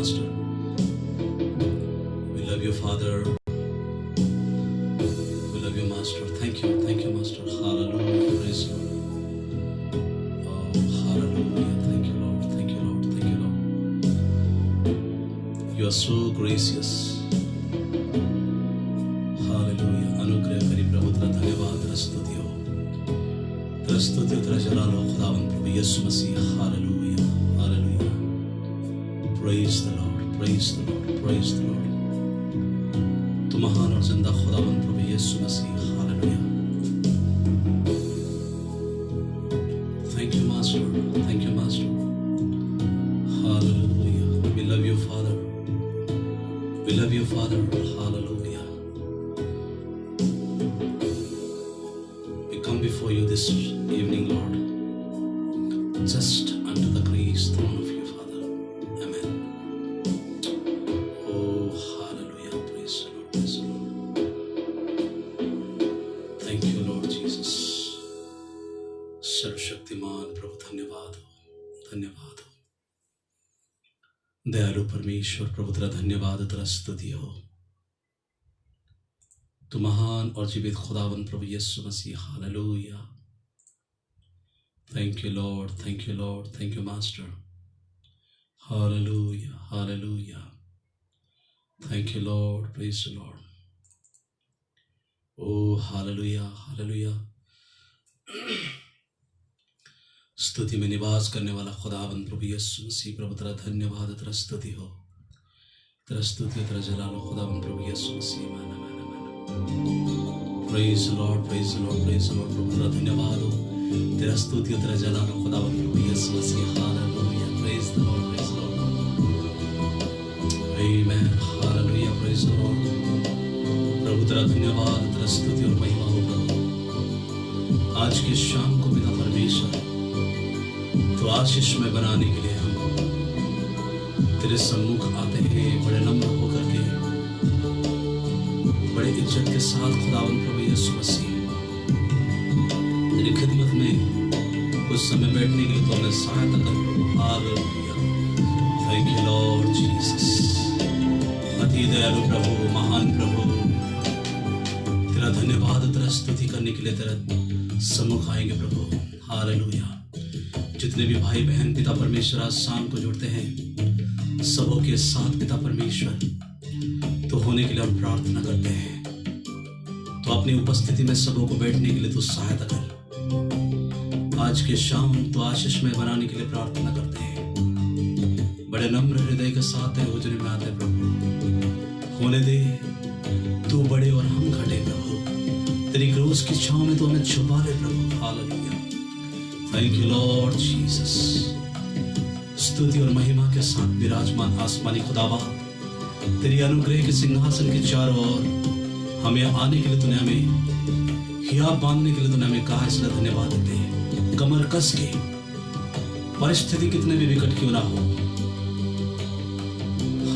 Master. We love you, Father. We love you, Master. Thank you, Master. Hallelujah. Praise the Lord. Oh, hallelujah. Thank you, Lord. Thank you, Lord. Thank you, Lord. You are so gracious. Hallelujah. अनुग्रहकारी प्रभु तेरा धन्यवाद, तेरा स्तुति हो, तेरा जलाल हो खुदावंद प्रभु Yeshu Masih. Hallelujah, hallelujah. Praise the Lord, praise the Lord, praise the Lord. तू महान और जिंदा खुदावंद प्रभु Yeshu Masih. Hallelujah. Thank you, Master. Thank you, Master. Hallelujah. We love you, Father. We love you, Father. Hallelujah. We come before you this evening, Lord, just under the grace throne of you, Father. Amen. Oh, hallelujah. Praise the Lord. Praise the Lord. Thank you, Lord Jesus. सर्वशक्तिमान प्रभु धन्यवाद हो, धन्यवाद हो। दयालु परमेश्वर प्रभु तेरा धन्यवाद, तेरा स्तुति हो। तू महान और जीवित खुदावंद प्रभु Yeshu Masih. Hallelujah. Thank you, Lord. Thank you, Lord. Thank you, Master. Hallelujah. Hallelujah. Thank you, Lord. Praise the Lord. Oh, hallelujah. Hallelujah. स्तुति में निवास करने वाला खुदावंद प्रभु यीशु मसीह प्रभु तेरा धन्यवाद, तेरा स्तुति हो, तेरा स्तुति, तेरा जलाल हो खुदावंद प्रभु यीशु मसीह। Praise the Lord, praise the Lord, praise the Lord. प्रभु तेरा धन्यवाद हो, तेरा स्तुति, तेरा जलाल हो खुदावंद प्रभु Yeshu Masih. Hallelujah. Praise the Lord, praise the Lord. Amen. Hallelujah. Praise the Lord. प्रभु तेरा धन्यवाद, तेरा स्तुति और महिमा हो प्रभु। आज की शाम को पिता परमेश्वर तो आशीष में बनाने के लिए हम तेरे सम्मुख आते हैं, बड़े नम्र होकर के, बड़े इज्जत के साथ खुदावंद प्रभु यीशु मसीह तेरी खिदमत में उस समय बैठने के लिए तो हमें सहायता कर प्रभु। Hallelujah. Thank you Lord Jesus. अति दयालु प्रभु, महान प्रभु, तेरा धन्यवाद, तेरा स्तुति करने के लिए तेरा सम्मुख आएंगे प्रभु। हालेलुया। जितने भी भाई बहन पिता परमेश्वर आज शाम को जुड़ते हैं, सबों के साथ पिता परमेश्वर तो होने के लिए हम प्रार्थना करते हैं। तो अपनी उपस्थिति में सबों को बैठने के लिए तो सहायता कर। आज के शाम तो आशीष में बनाने के लिए प्रार्थना करते हैं। बड़े नम्र हृदय के साथ तेरे हुजूर में आते प्रभु। होने दे तू बड़े और हम घटे प्रभु। तेरी क्रूस की छांव में तो हमें छुपा ले प्रभु। Hallelujah. Thank you, Lord Jesus. स्तुति और महिमा के साथ विराजमान आसमानी खुदावा, तेरी अनुग्रह के सिंहासन के चारों ओर हमें आने के लिए तूने हमें हिया बांधने के लिए तूने हमें कहा, इसलिए धन्यवाद देते हैं। कमर कस के परिस्थिति कितने भी विकट क्यों ना हो,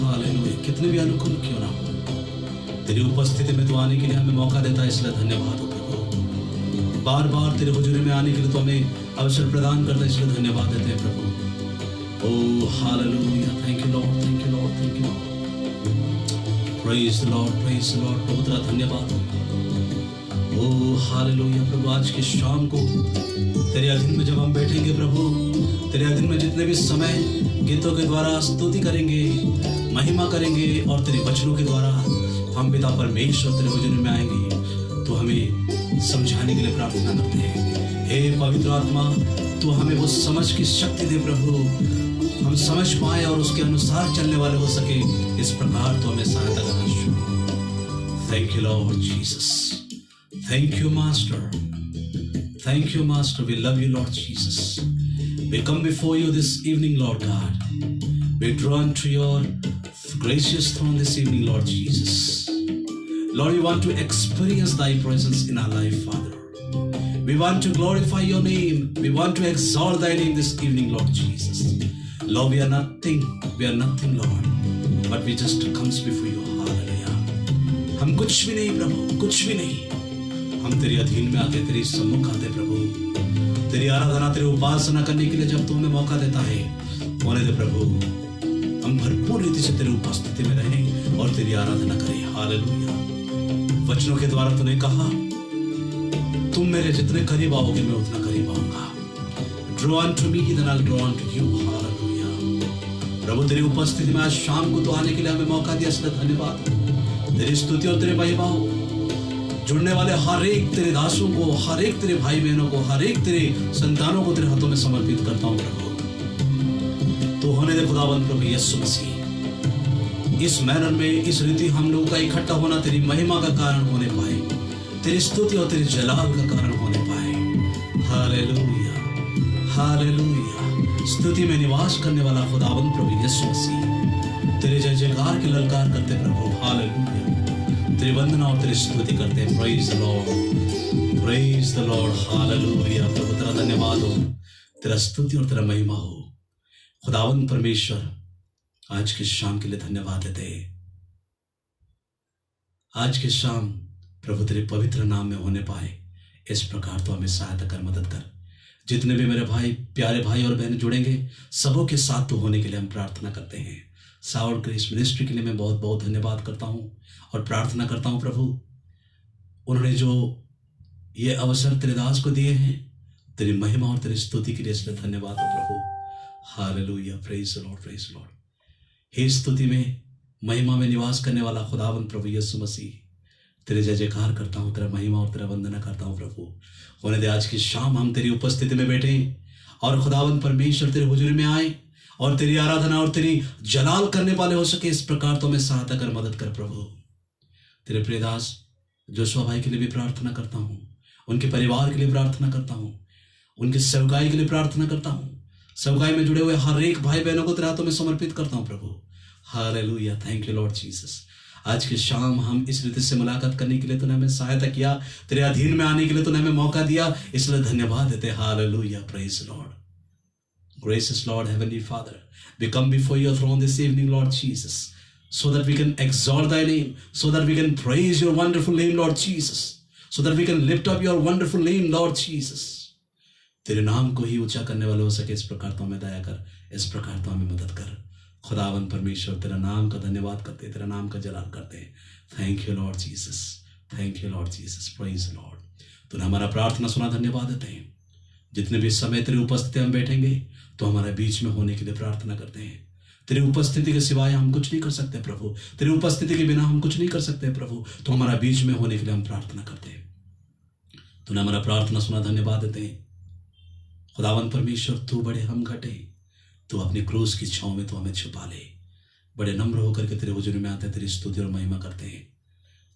हालेलुया, कितने भी अनुकूल क्यों ना हो, तेरी उपस्थिति में तू आने के लिए हमें मौका देता है, इसलिए धन्यवाद हो प्रभु। बार बार तेरे हुजूर में आने के लिए तो हमें अवसर प्रदान करता है, इसलिए धन्यवाद देते हैं प्रभु। Oh hallelujah. Thank you Lord, thank you Lord, thank you Lord. Praise the Lord, praise the Lord. प्रभु तेरा धन्यवाद हो। ओह हालेलुया प्रभु। आज की शाम को तेरे अधीन में जब हम बैठेंगे प्रभु, तेरे अधीन में जितने भी समय गीतों के द्वारा स्तुति करेंगे, महिमा करेंगे और तेरे वचनों के द्वारा हम पिता परमेश्वर तेरे हुजूर में आएंगे, तो हमें समझाने के लिए प्रार्थना करते हैं। हे पवित्र आत्मा, तू हमें वो समझ की शक्ति दे प्रभु, हम समझ पाए और उसके अनुसार चलने वाले हो सके, इस प्रकार तो हमें सहायता करना। Thank you Lord Jesus. Thank you master. Thank you master. We love you Lord Jesus. We come before you this evening Lord God. We draw to your gracious throne this evening Lord Jesus. Lord, we want to experience thy presence in our life, Father. We want to glorify your name. We want to exalt thy name this evening, Lord Jesus. Lord, we are nothing, Lord, but we just comes before you. Hallelujah. हम कुछ भी नहीं प्रभु, कुछ भी नहीं। हम तेरे अधीन में आते, तेरे सम्मुख आते प्रभु। तेरी आराधना, तेरी उपासना करने के लिए जब तू हमें मौका देता है, होने दे प्रभु। हम भरपूर रीति से तेरी उपस्थिति में रहें और तेरी आराधना करें। हालेलुया। वचनों के द्वारा तूने कहा तुम मेरे जितने करीब आओगे मैं उतना करीब आऊंगा। Draw unto me then I'll draw unto you। Hallelujah. प्रभु तेरी उपस्थिति में आज शाम को तो आने के लिए हमें मौका दिया, इसलिए धन्यवाद। तेरी स्तुति और तेरे महिमा हो। जुड़ने वाले हर एक तेरे दासों को, हर एक तेरे भाई बहनों को, हर एक तेरे संतानों को तेरे हाथों में समर्पित करता हूं प्रभु। तो होने दे खुदावंद प्रभु यीशु मसीह, इस मैनर में, इस रीति हम लोगों का इकट्ठा होना तेरी महिमा का कारण होने पाए, तेरी स्तुति और तेरी जलाल का कारण होने पाए। Hallelujah, hallelujah. स्तुति में निवास करने वाला खुदावंद प्रभु यीशु मसीह, तेरे जय जयकार की ललकार करते प्रभु। हालेलुया। तेरी वंदना और तेरी स्तुति करते हैं। Praise the Lord, praise the Lord. Hallelujah. प्रभु तेरा धन्यवाद हो, तेरा स्तुति और तेरा महिमा हो। खुदावंद परमेश्वर, आज की शाम के लिए धन्यवाद देते हैं। आज की शाम प्रभु तेरे पवित्र नाम में होने पाए, इस प्रकार तो हमें सहायता कर, मदद कर। जितने भी मेरे भाई, प्यारे भाई और बहन जुड़ेंगे, सबों के साथ तो होने के लिए हम प्रार्थना करते हैं। साउंड ग्रेस मिनिस्ट्री के लिए मैं बहुत बहुत धन्यवाद करता हूं और प्रार्थना करता हूं प्रभु, उन्होंने जो ये अवसर तेरे दास को दिए हैं, तेरी महिमा और तेरी स्तुति के लिए, इसलिए धन्यवाद हो प्रभु। Hallelujah. Praise the Lord, praise the Lord. हे स्तुति में, महिमा में निवास करने वाला खुदावंद प्रभु यीशु मसीह, तेरे जय जयकार करता हूँ, तेरा महिमा और तेरा वंदना करता हूँ प्रभु। होने दे आज की शाम हम तेरी उपस्थिति में बैठे और खुदावंद परमेश्वर तेरे हुजूर में आए और तेरी आराधना और तेरी जलाल करने वाले हो सके, इस प्रकार तो हमें सहायता कर, मदद कर प्रभु। तेरे प्रिय दास जोशुआ भाई के लिए भी प्रार्थना करता हूँ, उनके परिवार के लिए प्रार्थना करता हूँ, उनकी सेवकाई के लिए प्रार्थना करता हूँ। सेवकाई में जुड़े हुए हर एक भाई बहनों को तेरे हाथों में समर्पित करता हूँ प्रभु। Hallelujah. Thank you Lord Jesus. आज की शाम हम इस रीति से मुलाकात करने के लिए तूने हमें सहायता किया, तेरे अधीन में आने के लिए तूने हमें मौका दिया, इसलिए धन्यवाद देते। Hallelujah. Praise Lord. Gracious Lord, Heavenly Father, we come before your throne this evening, Lord Jesus, so that we can exalt thy name, so that we can praise your wonderful name, Lord Jesus, so that we can lift up your wonderful name, Lord Jesus. तेरे नाम को ही ऊंचा करने वाले हो सके, इस प्रकार तो हमें दया कर, इस प्रकार तो हमें मदद कर। खुदावन परमेश्वर, तेरा नाम का धन्यवाद करते, तेरा नाम का जलाल करते हैं। Thank you Lord Jesus, thank you Lord Jesus. Praise Lord. तूने हमारा प्रार्थना सुना, धन्यवाद देते हैं। जितने भी समय तेरी उपस्थिति हम बैठेंगे तो हमारे बीच में होने के लिए प्रार्थना करते हैं। तेरी उपस्थिति के सिवाय हम कुछ नहीं कर सकते प्रभु, तेरी उपस्थिति के बिना हम कुछ नहीं कर सकते प्रभु, तो हमारा बीच में होने के लिए हम प्रार्थना करते हैं। तूने हमारा प्रार्थना सुना, धन्यवाद देते हैं। खुदावन परमेश्वर, तू बड़े हम घटे, तू अपनी क्रूस की छांव में तो हमें छुपा ले। बड़े नम्र होकर के तेरे हुजूर में आते, तेरी स्तुति और महिमा करते हैं।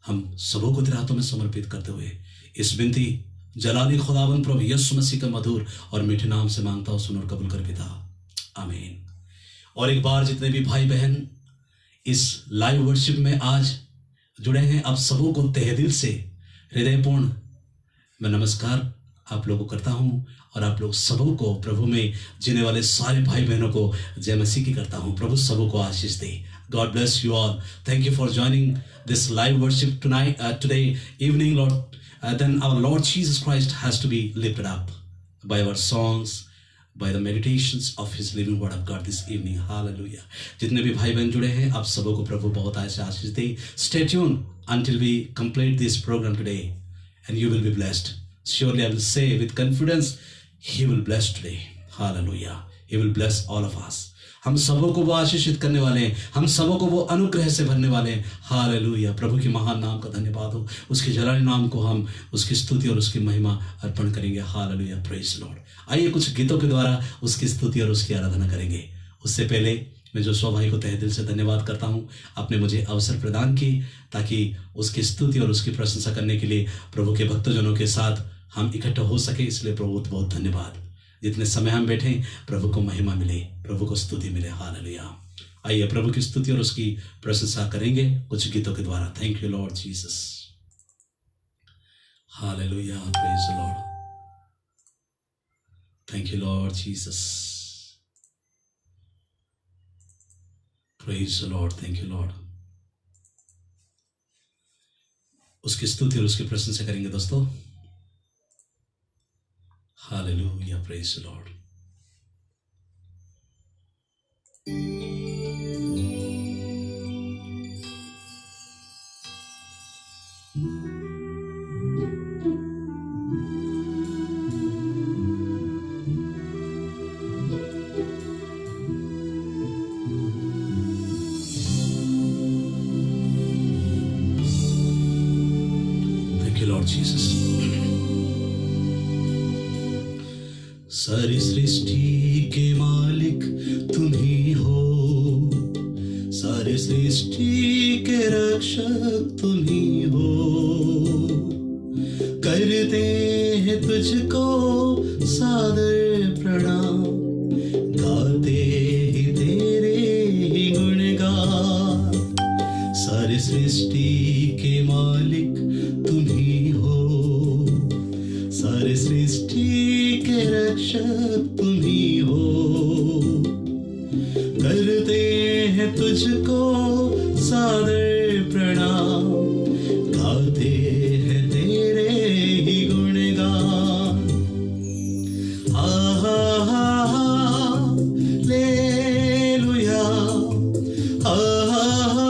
हम सबों को तेरे हाथों में समर्पित करते हुए इस विनती जलाली खुदावन प्रभु यीशु मसीह का मधुर और मीठे नाम से मांगता हूं, सुन और कबूल कर पिता, आमीन। और एक बार जितने भी भाई बहन इस लाइव वर्शिप में आज जुड़े हैं, आप सबों को तहे दिल से हृदयपूर्ण मैं नमस्कार आप लोगों को करता हूं और आप लोग सबों को, प्रभु में जीने वाले सारे भाई बहनों को जय मसीह की करता हूं। प्रभु सबों को आशीष दे। God bless you all. Thank you for joining this live worship tonight, today evening, Lord. Then our Lord Jesus Christ has to be lifted up by our songs, by the meditations of His living word of God this evening. Hallelujah. जितने भी भाई बहन जुड़े हैं, आप सबों को प्रभु बहुत ऐसे आशीष दे। Stay tuned until we complete this program today, and you will be blessed. Surely I will say with confidence, He will bless today. Hallelujah. He will bless all of us. हम सबों को वो आशीषित करने वाले हैं, हम सबों को वो अनुग्रह से भरने वाले हैं। हालेलुया। प्रभु के महान नाम का धन्यवाद हो, उसके जलाली नाम को हम उसकी स्तुति और उसकी महिमा अर्पण करेंगे। हालेलुया। Praise Lord. आइए कुछ गीतों के द्वारा उसकी स्तुति और उसकी आराधना करेंगे। उससे पहले मैं जोशुआ भाई को तहे दिल से धन्यवाद करता हूं, आपने मुझे अवसर प्रदान की ताकि उसकी स्तुति और उसकी प्रशंसा करने के लिए प्रभु के भक्तजनों के साथ हम इकट्ठा हो सके, इसलिए प्रभु बहुत धन्यवाद। जितने समय हम बैठे, प्रभु को महिमा मिले, प्रभु को स्तुति मिले। हालेलुया। आइए प्रभु की स्तुति और उसकी प्रशंसा करेंगे कुछ गीतों के द्वारा। Thank you Lord Jesus. Hallelujah. Praise the Lord. Thank you Lord Jesus. Praise the Lord. Thank you Lord. उसकी स्तुति और उसकी प्रशंसा करेंगे दोस्तों। Hallelujah, praise the Lord. Jesus. सारी सृष्टि के मालिक तुम ही हो, सारे सृष्टि के रक्षक तुम ही हो। करते हैं तुझको सादर प्रणाम, गाते ही तेरे ही गुणगान। सारे सृष्टि के मालिक तुम ही हो, सारे सृष्टि के रक्षक तुम ही हो। करते हैं तुझको सादर प्रणाम, गाते हैं तेरे ही गुणगान। Hallelujah, hallelujah,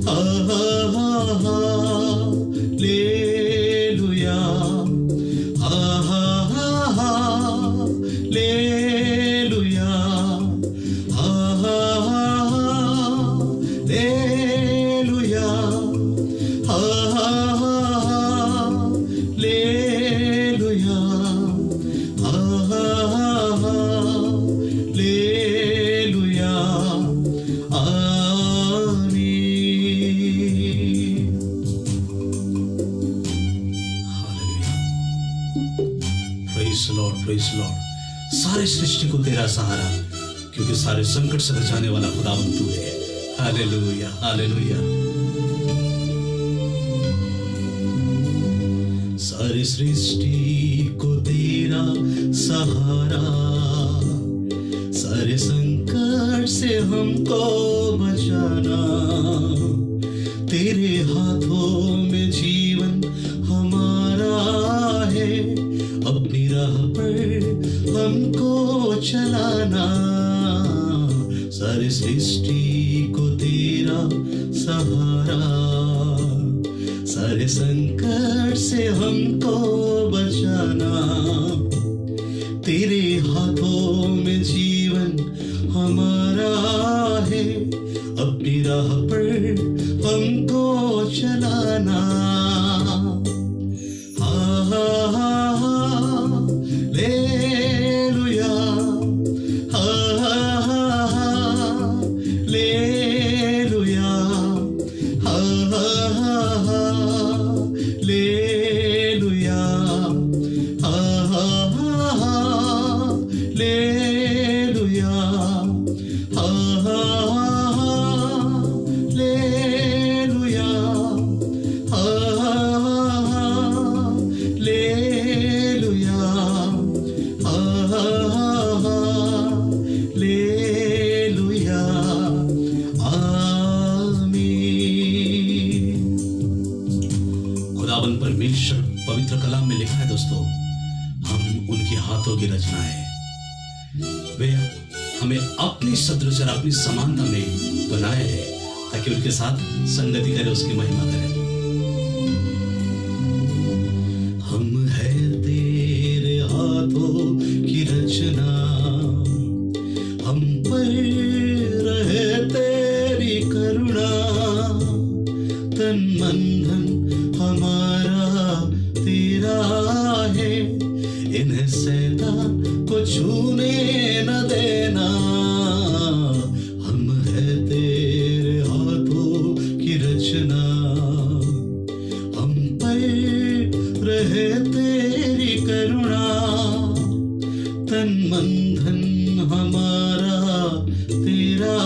hallelujah, hallelujah, hallelujah, hallelujah, hallelujah, amen. Praise Lord, praise Lord. सारे सृष्टि को तेरा सहारा, क्योंकि सारे संकट से बचाने वाला खुदावंद तू है। Hallelujah, hallelujah. सारी सृष्टि को तेरा सहारा, सारे संकट से हमको बचाना। तेरे हाथों में जीवन हमारा है, अपनी राह पर हमको चलाना। सारी सृष्टि को तेरा सहारा, सारे संकट से हमको बचाना। तेरे हाथों में जीवन हमारा है, अपनी राह पर हमको चलाना। Hallelujah, hallelujah, hallelujah, hallelujah, hallelujah, hallelujah, hallelujah, आमीन। खुदावंद परमेश्वर पवित्र कलाम में लिखा है दोस्तों, हम उनके हाथों की रचना है। वे हमें अपनी सदृश और अपनी समानता में बनाए हैं, ताकि उनके साथ संगति करे, उसकी महिमा करे। हम हैं तेरे हाथों की रचना, हम पर रहे तेरी करुणा। तन मन धन हमारा तेरा है, इन्हें शैतान को छूने न देना। हम हैं तेरे हाथों की रचना, हम पर रहे तेरी करुणा। तन मन धन हमारा तेरा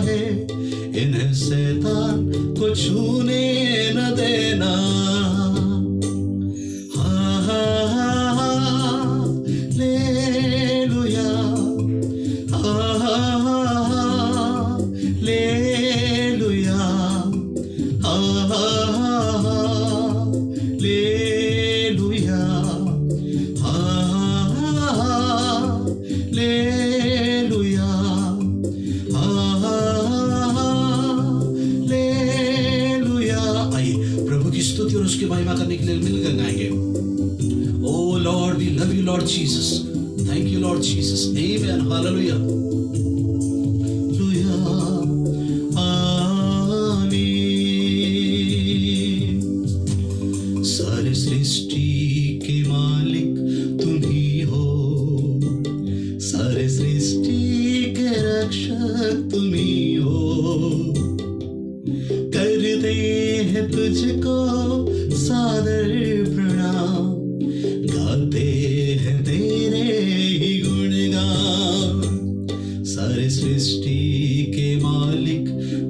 है, इन्हें शैतान को छूने न देना। Hallelujah, hallelujah, hallelujah, hallelujah, hallelujah. आइए प्रभु की स्तुति और उसकी महिमा करने के लिए मिलकर गाएंगे। Oh Lord, we love you, Lord Jesus. Thank you, Lord Jesus. Amen. Hallelujah. Amen. रक्षक तुम ही हो। करते हैं तुझको सादर प्रणाम, गाते हैं तेरे ही गुणगान। सारे सृष्टि के मालिक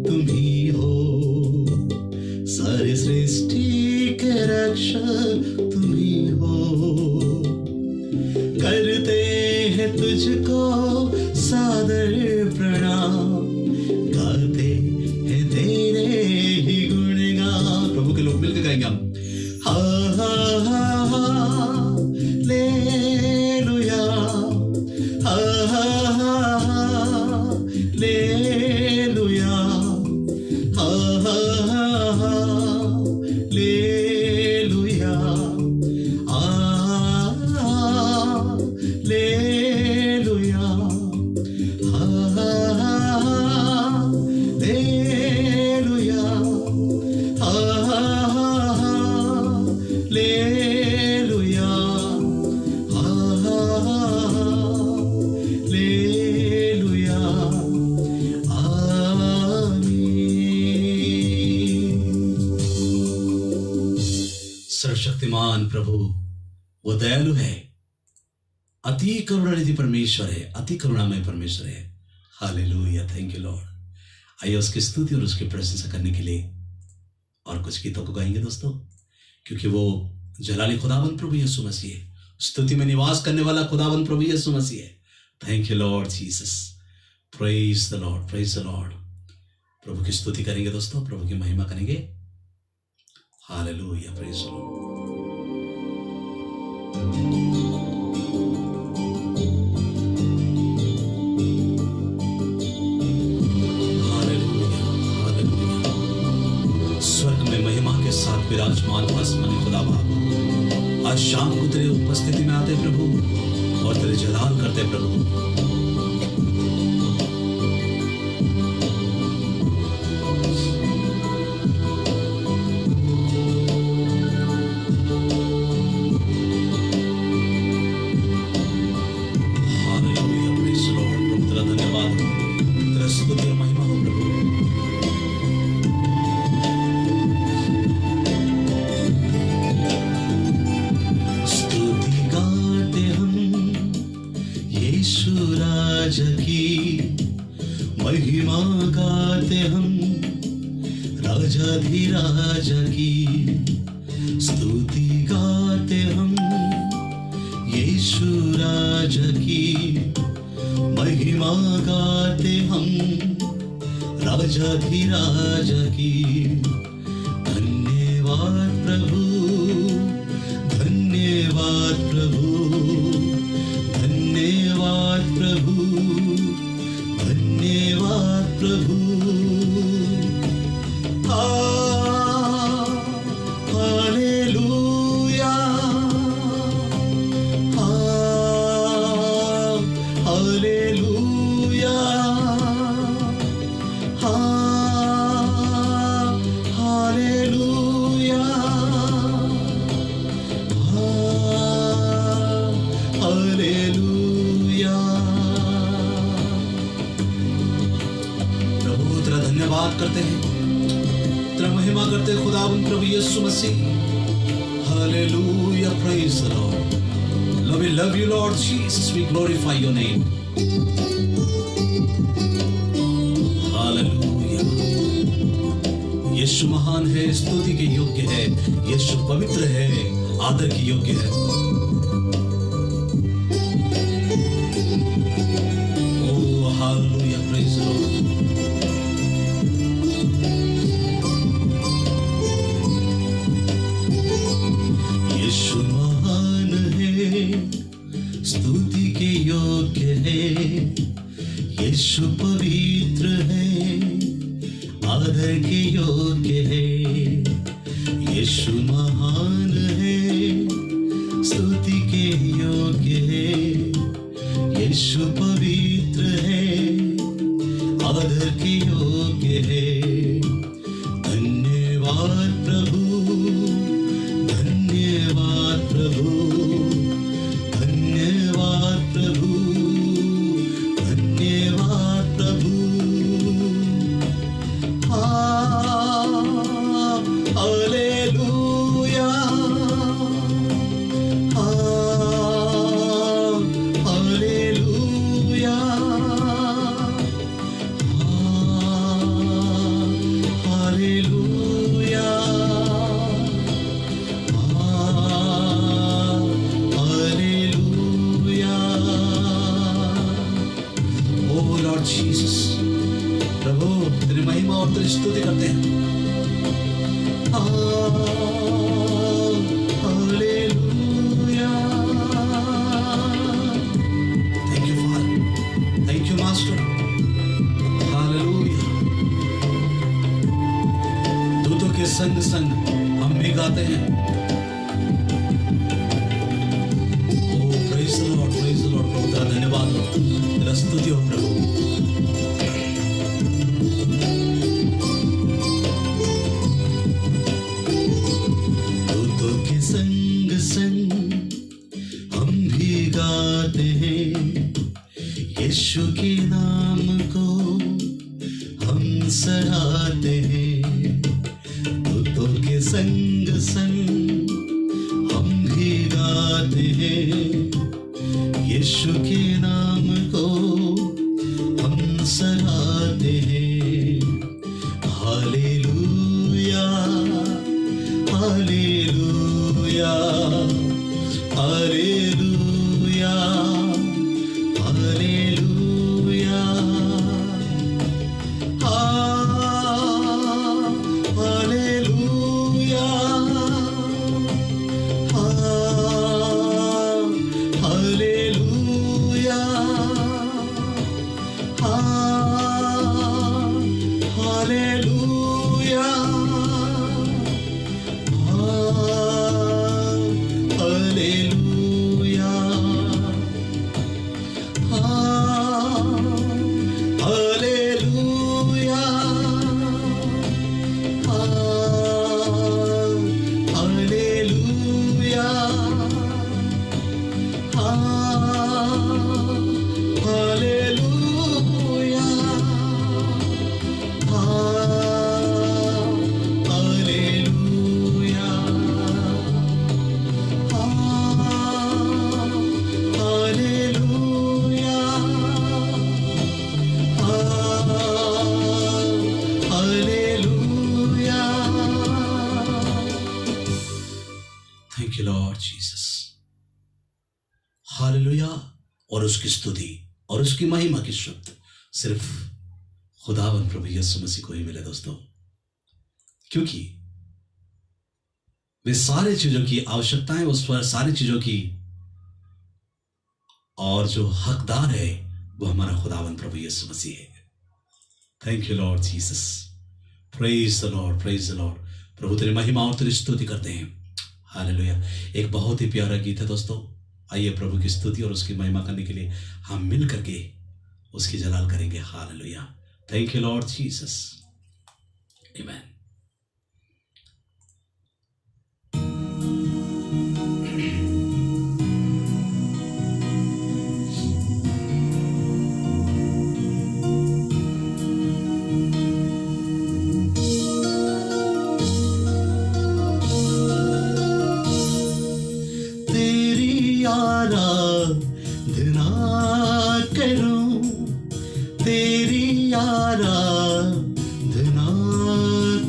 तुम ही हो, सारे सृष्टि के रक्षक तुम ही हो। करते हैं तुझको सादर प्रणाम, गाते हैं तेरे ही गुणगान। प्रभु के लोग मिलकर गाएंगे हम। हा हा हा हा लेलुया, हा हा हा हा लेलुया, हा हा हा हा लेलुया, लेलुया, लेलुया, लेलुया, लेलुया, आमीन। सर्वशक्तिमान प्रभु वो दयालु है, अति करुणानिधि परमेश्वर है, अति करुणामय परमेश्वर है। Hallelujah, thank you Lord. आइए उसकी स्तुति और उसकी प्रशंसा करने के लिए और कुछ गीतों को गाएंगे दोस्तों, क्योंकि वो जलाली खुदावंद प्रभु यीशु मसीह है, स्तुति में निवास करने वाला खुदावंद प्रभु यीशु मसीह है। Thank you Lord Jesus, praise the Lord, praise the Lord. प्रभु की स्तुति करेंगे दोस्तों, प्रभु की महिमा करेंगे। Hallelujah, praise the Lord. साथ विराजमान आसमानी खुदा बाप, आज शाम को तेरे उपस्थिति में आते प्रभु और तेरे जलाल करते प्रभु। Hallelujah, praise the Lord. प्रभु तेरा धन्यवाद, तेरा स्तुति और महिमा हो प्रभु। महिमा गाते हम राजाधिराज की, स्तुति गाते हम यीशु राजा की। महिमा गाते हम राजाधिराज की। धन्यवाद प्रभु, धन्यवाद प्रभु, धन्यवाद प्रभु, धन्यवाद प्रभु। Hallelujah, hallelujah, hallelujah, hallelujah. धन्यवाद करते हैं, तेरा महिमा करते हैं खुदावंद प्रभु Yeshu Masih. Hallelujah, praise the Lord. We love you Lord Jesus, we glorify your name. Hallelujah. Yeshu महान है, स्तुति के योग्य है, यीशु पवित्र है, आदर के योग्य है। ओ हालेलुया, प्रेज द लॉर्ड। यीशु महान है, स्तुति के योग्य है, यीशु पवित्र है, आदर के योग्य है। यीशु महान है, स्तुति के योग्य है, यीशु पवित्र है, आदर के योग्य है। धन्यवाद प्रभु, धन्यवाद प्रभु, धन्यवाद प्रभु, धन्यवाद प्रभु। लॉर्ड जीसस, प्रभु तेरी महिमा और तेरी स्तुति करते हैं। Hallelujah. Thank you father, thank you master. Hallelujah. दूतों के संग संग हम भी गाते हैं। Praise the Lord, praise the Lord. प्रभु तेरा धन्यवाद हो, तेरा स्तुति हो प्रभु। दूतों के संग संग हम भी गाते हैं, यीशु के नाम को हम सराहते हैं। दूतों के संग संग हम भी गाते हैं, यीशु के नाम को हम सराहते हैं। Hallelujah, hallelujah, hallelujah, hallelujah. Hallelujah, hallelujah, hallelujah, hallelujah, hallelujah, hallelujah, hallelujah, hallelujah, hallelujah, hallelujah. Thank you Lord Jesus. Hallelujah. और उसकी स्तुति और उसकी महिमा की शब्द सिर्फ खुदावन प्रभु यीशु मसीह को ही मिले दोस्तों, क्योंकि वे सारी चीजों की आवश्यकताएं, उस पर सारी चीजों की और जो हकदार है वो हमारा खुदावन प्रभु यीशु मसीह है। Thank you Lord Jesus. Praise the Lord, praise the Lord. प्रभु तेरी महिमा और तेरी स्तुति करते हैं। हालेलुया। एक बहुत ही प्यारा गीत है दोस्तों। आइए प्रभु की स्तुति और उसकी महिमा करने के लिए हम मिल करके उसकी जलाल करेंगे। Hallelujah. Thank you Lord Jesus. Amen. आराधना करूं, तेरी आराधना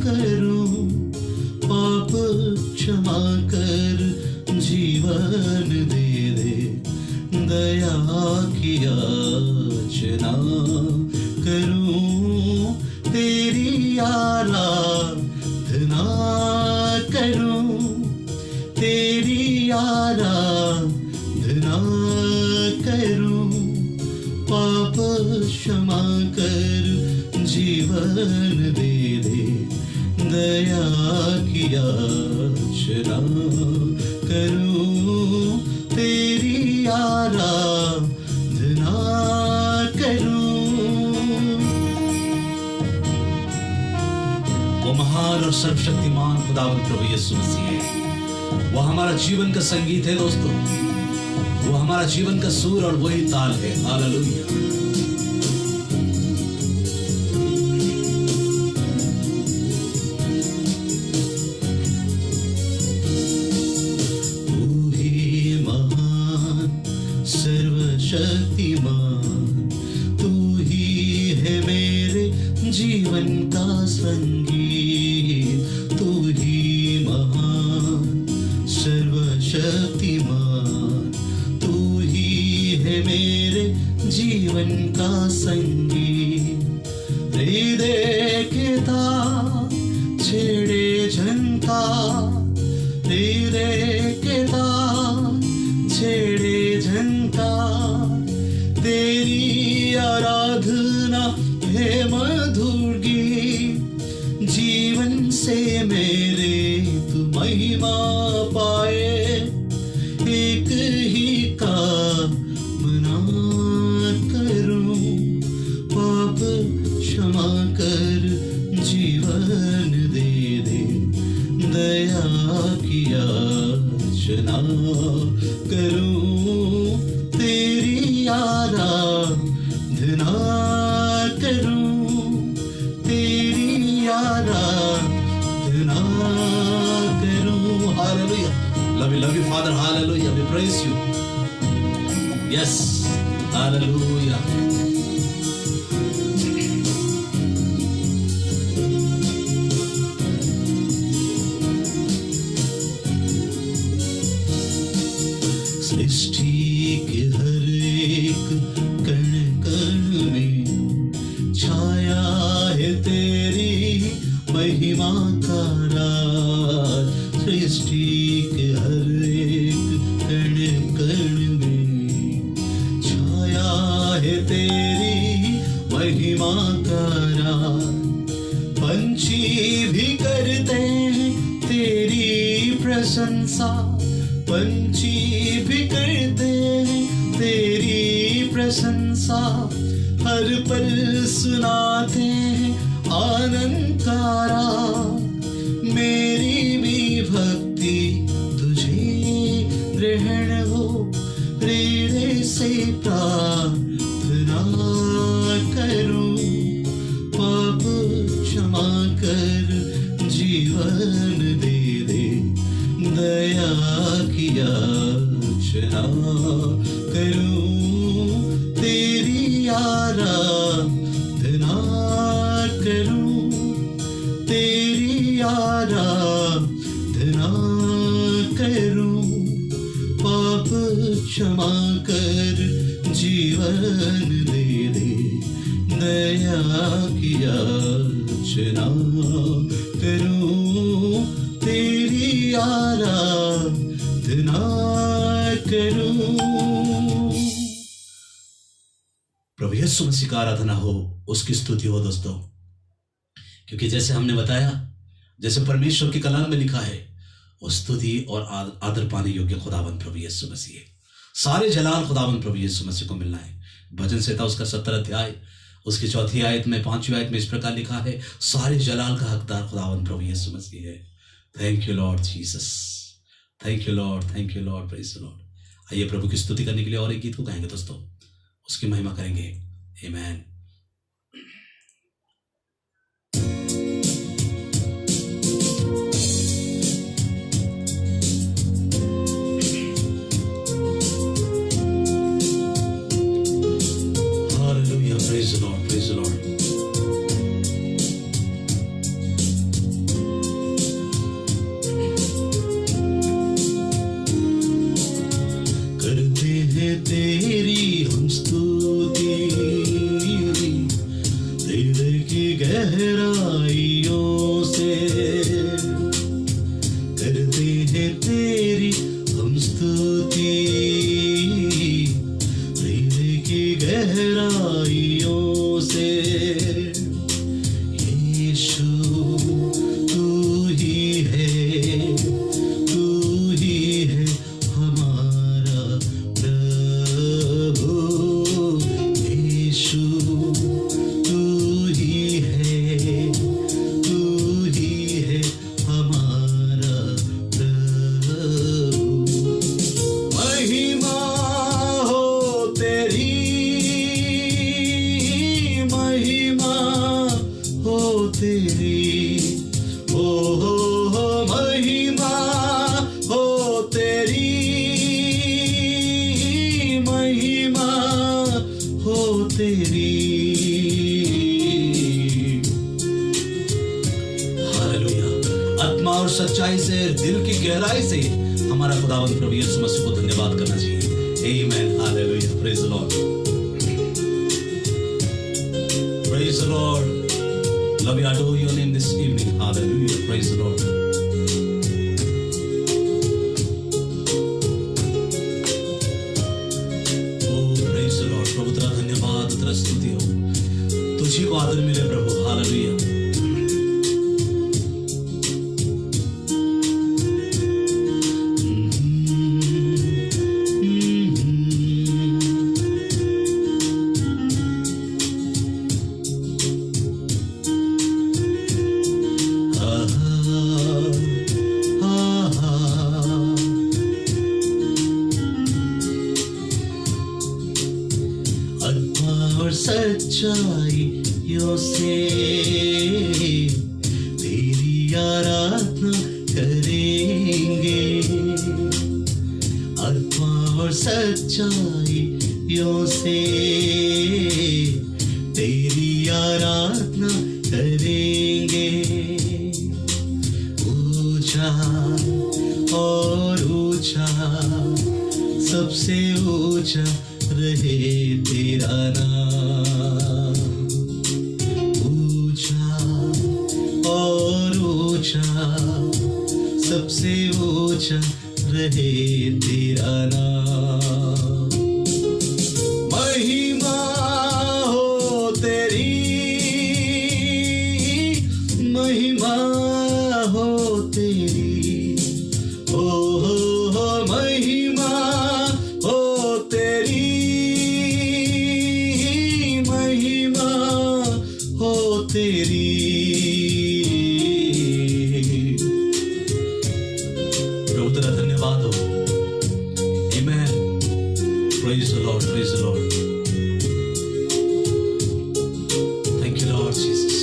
करूं, पाप क्षमा कर जीवन दे दे, दया की याचना करूं, तेरी आराधना करूं, तेरी आराधना करूं, पाप क्षमा कर जीवन दे दे, दया की याचना करूं, तेरी आराधना करूं। वो महान और सर्वशक्तिमान खुदावंद प्रभु यीशु मसीह है। वो हमारा जीवन का संगीत है दोस्तों, वो हमारा जीवन का सुर और वही ताल है। हालेलुया। तू ही महान सर्वशक्तिमान, तू ही है मेरे जीवन का संगीत, तू ही महान सर्वशक्तिमान, तू ही है मेरे जीवन का संगीत। रंगी हृदय के तार छेड़े झंका हृदय के तार छेड़े झंका तेरी आराधना है मधुर गीत जीवन से मेरे तू महिमा पाए एक ही कामना करूं पाप क्षमा कर जीवन दे दे दया की याचना करूं तेरी आराधना करूं तेरी आराधना करूं hallelujah love you father hallelujah we praise you yes hallelujah सृष्टि के हर एक कण कण में छाया है तेरी महिमा का राज सृष्टि के हर एक कण कण में छाया है तेरी महिमा का राज पंछी भी करते हैं तेरी प्रशंसा पंछी भी करते हैं तेरी प्रशंसा हर पल सुनाते हैं आनंद का राग मेरी भी भक्ति तुझे ग्रहण हो हृदय से प्रार्थना करूं पाप क्षमा कर जीवन दे दे दया की याचना करूं तेरी आराधना करूं तेरी आराधना करूं पाप क्षमा कर जीवन दे दे दया की याचना करूं तेरी आराधना करूं प्रभु यीशु मसीह का आराधना हो उसकी स्तुति हो दोस्तों क्योंकि जैसे हमने बताया जैसे परमेश्वर के कलाम में लिखा है वो स्तुति और आदर पाने योग्य खुदावंद प्रभु यीशु मसीह है सारे जलाल खुदावंद प्रभु यीशु मसीह को मिलना है भजन संहिता उसका 17 अध्याय उसकी 4वीं आयत में 5वीं आयत में इस प्रकार लिखा है सारे जलाल का हकदार खुदावंद प्रभु यीशु मसीह है thank you Lord Jesus thank you Lord praise the Lord आइए प्रभु की स्तुति करने के लिए और एक गीत को गाएंगे दोस्तों उसकी महिमा करेंगे amen hallelujah praise the Lord तेरी हम स्तुति हृदय की गहराइयों से करते हैं तेरी हम स्तुति हृदय की गहराइयों से यीशु तू ही है सच्चाई से दिल की गहराई से हमारा खुदावंद प्रभु यीशु मसीह को धन्यवाद करना चाहिए amen hallelujah praise the Lord Praise the Lord. Lord, we adore your name this evening. Hallelujah. Praise the Lord. प्रभु तेरा धन्यवाद, तेरा स्तुति हो, तुझी को आदर मिले प्रभु। हालेलुया। सच्चाइयों से तेरी आराधना करेंगे, आत्मा और सच्चाइयों से तेरी आराधना करेंगे। ऊंचा और ऊंचा, सबसे ऊंचा रहे तेरा नाम। ऊंचा और ऊंचा, सबसे ऊंचा रहे तेरा नाम। महिमा हो तेरी, महिमा हो तेरी, हो महिमा हो तेरी, महिमा हो तेरी। प्रभु तेरा धन्यवाद हो। Amen. Praise the Lord. Praise the Lord. Thank you Lord Jesus.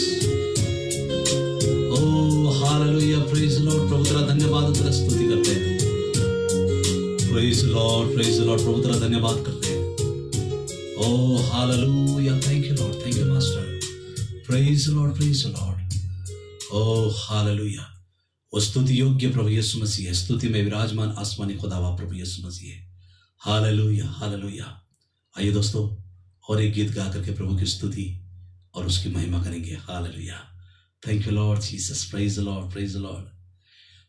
Oh hallelujah. Praise the Lord. प्रभु तेरा धन्यवाद, तेरा स्तुति करते हैं। Praise the Lord. Praise the Lord. प्रभु तेरा धन्यवाद करते हैं। Oh hallelujah. Thank you Lord. Thank you Master. Praise the Lord. Praise the Lord. Oh hallelujah. वो स्तुति योग्य प्रभु यीशु मसीह है। स्तुति में विराजमान आसमानी खुदावा प्रभु यीशु मसीह है। Hallelujah hallelujah. आइए दोस्तों, और एक गीत गा करके प्रभु की स्तुति और उसकी महिमा करेंगे। Hallelujah. Thank you Lord Jesus. Praise the Lord. Praise the Lord.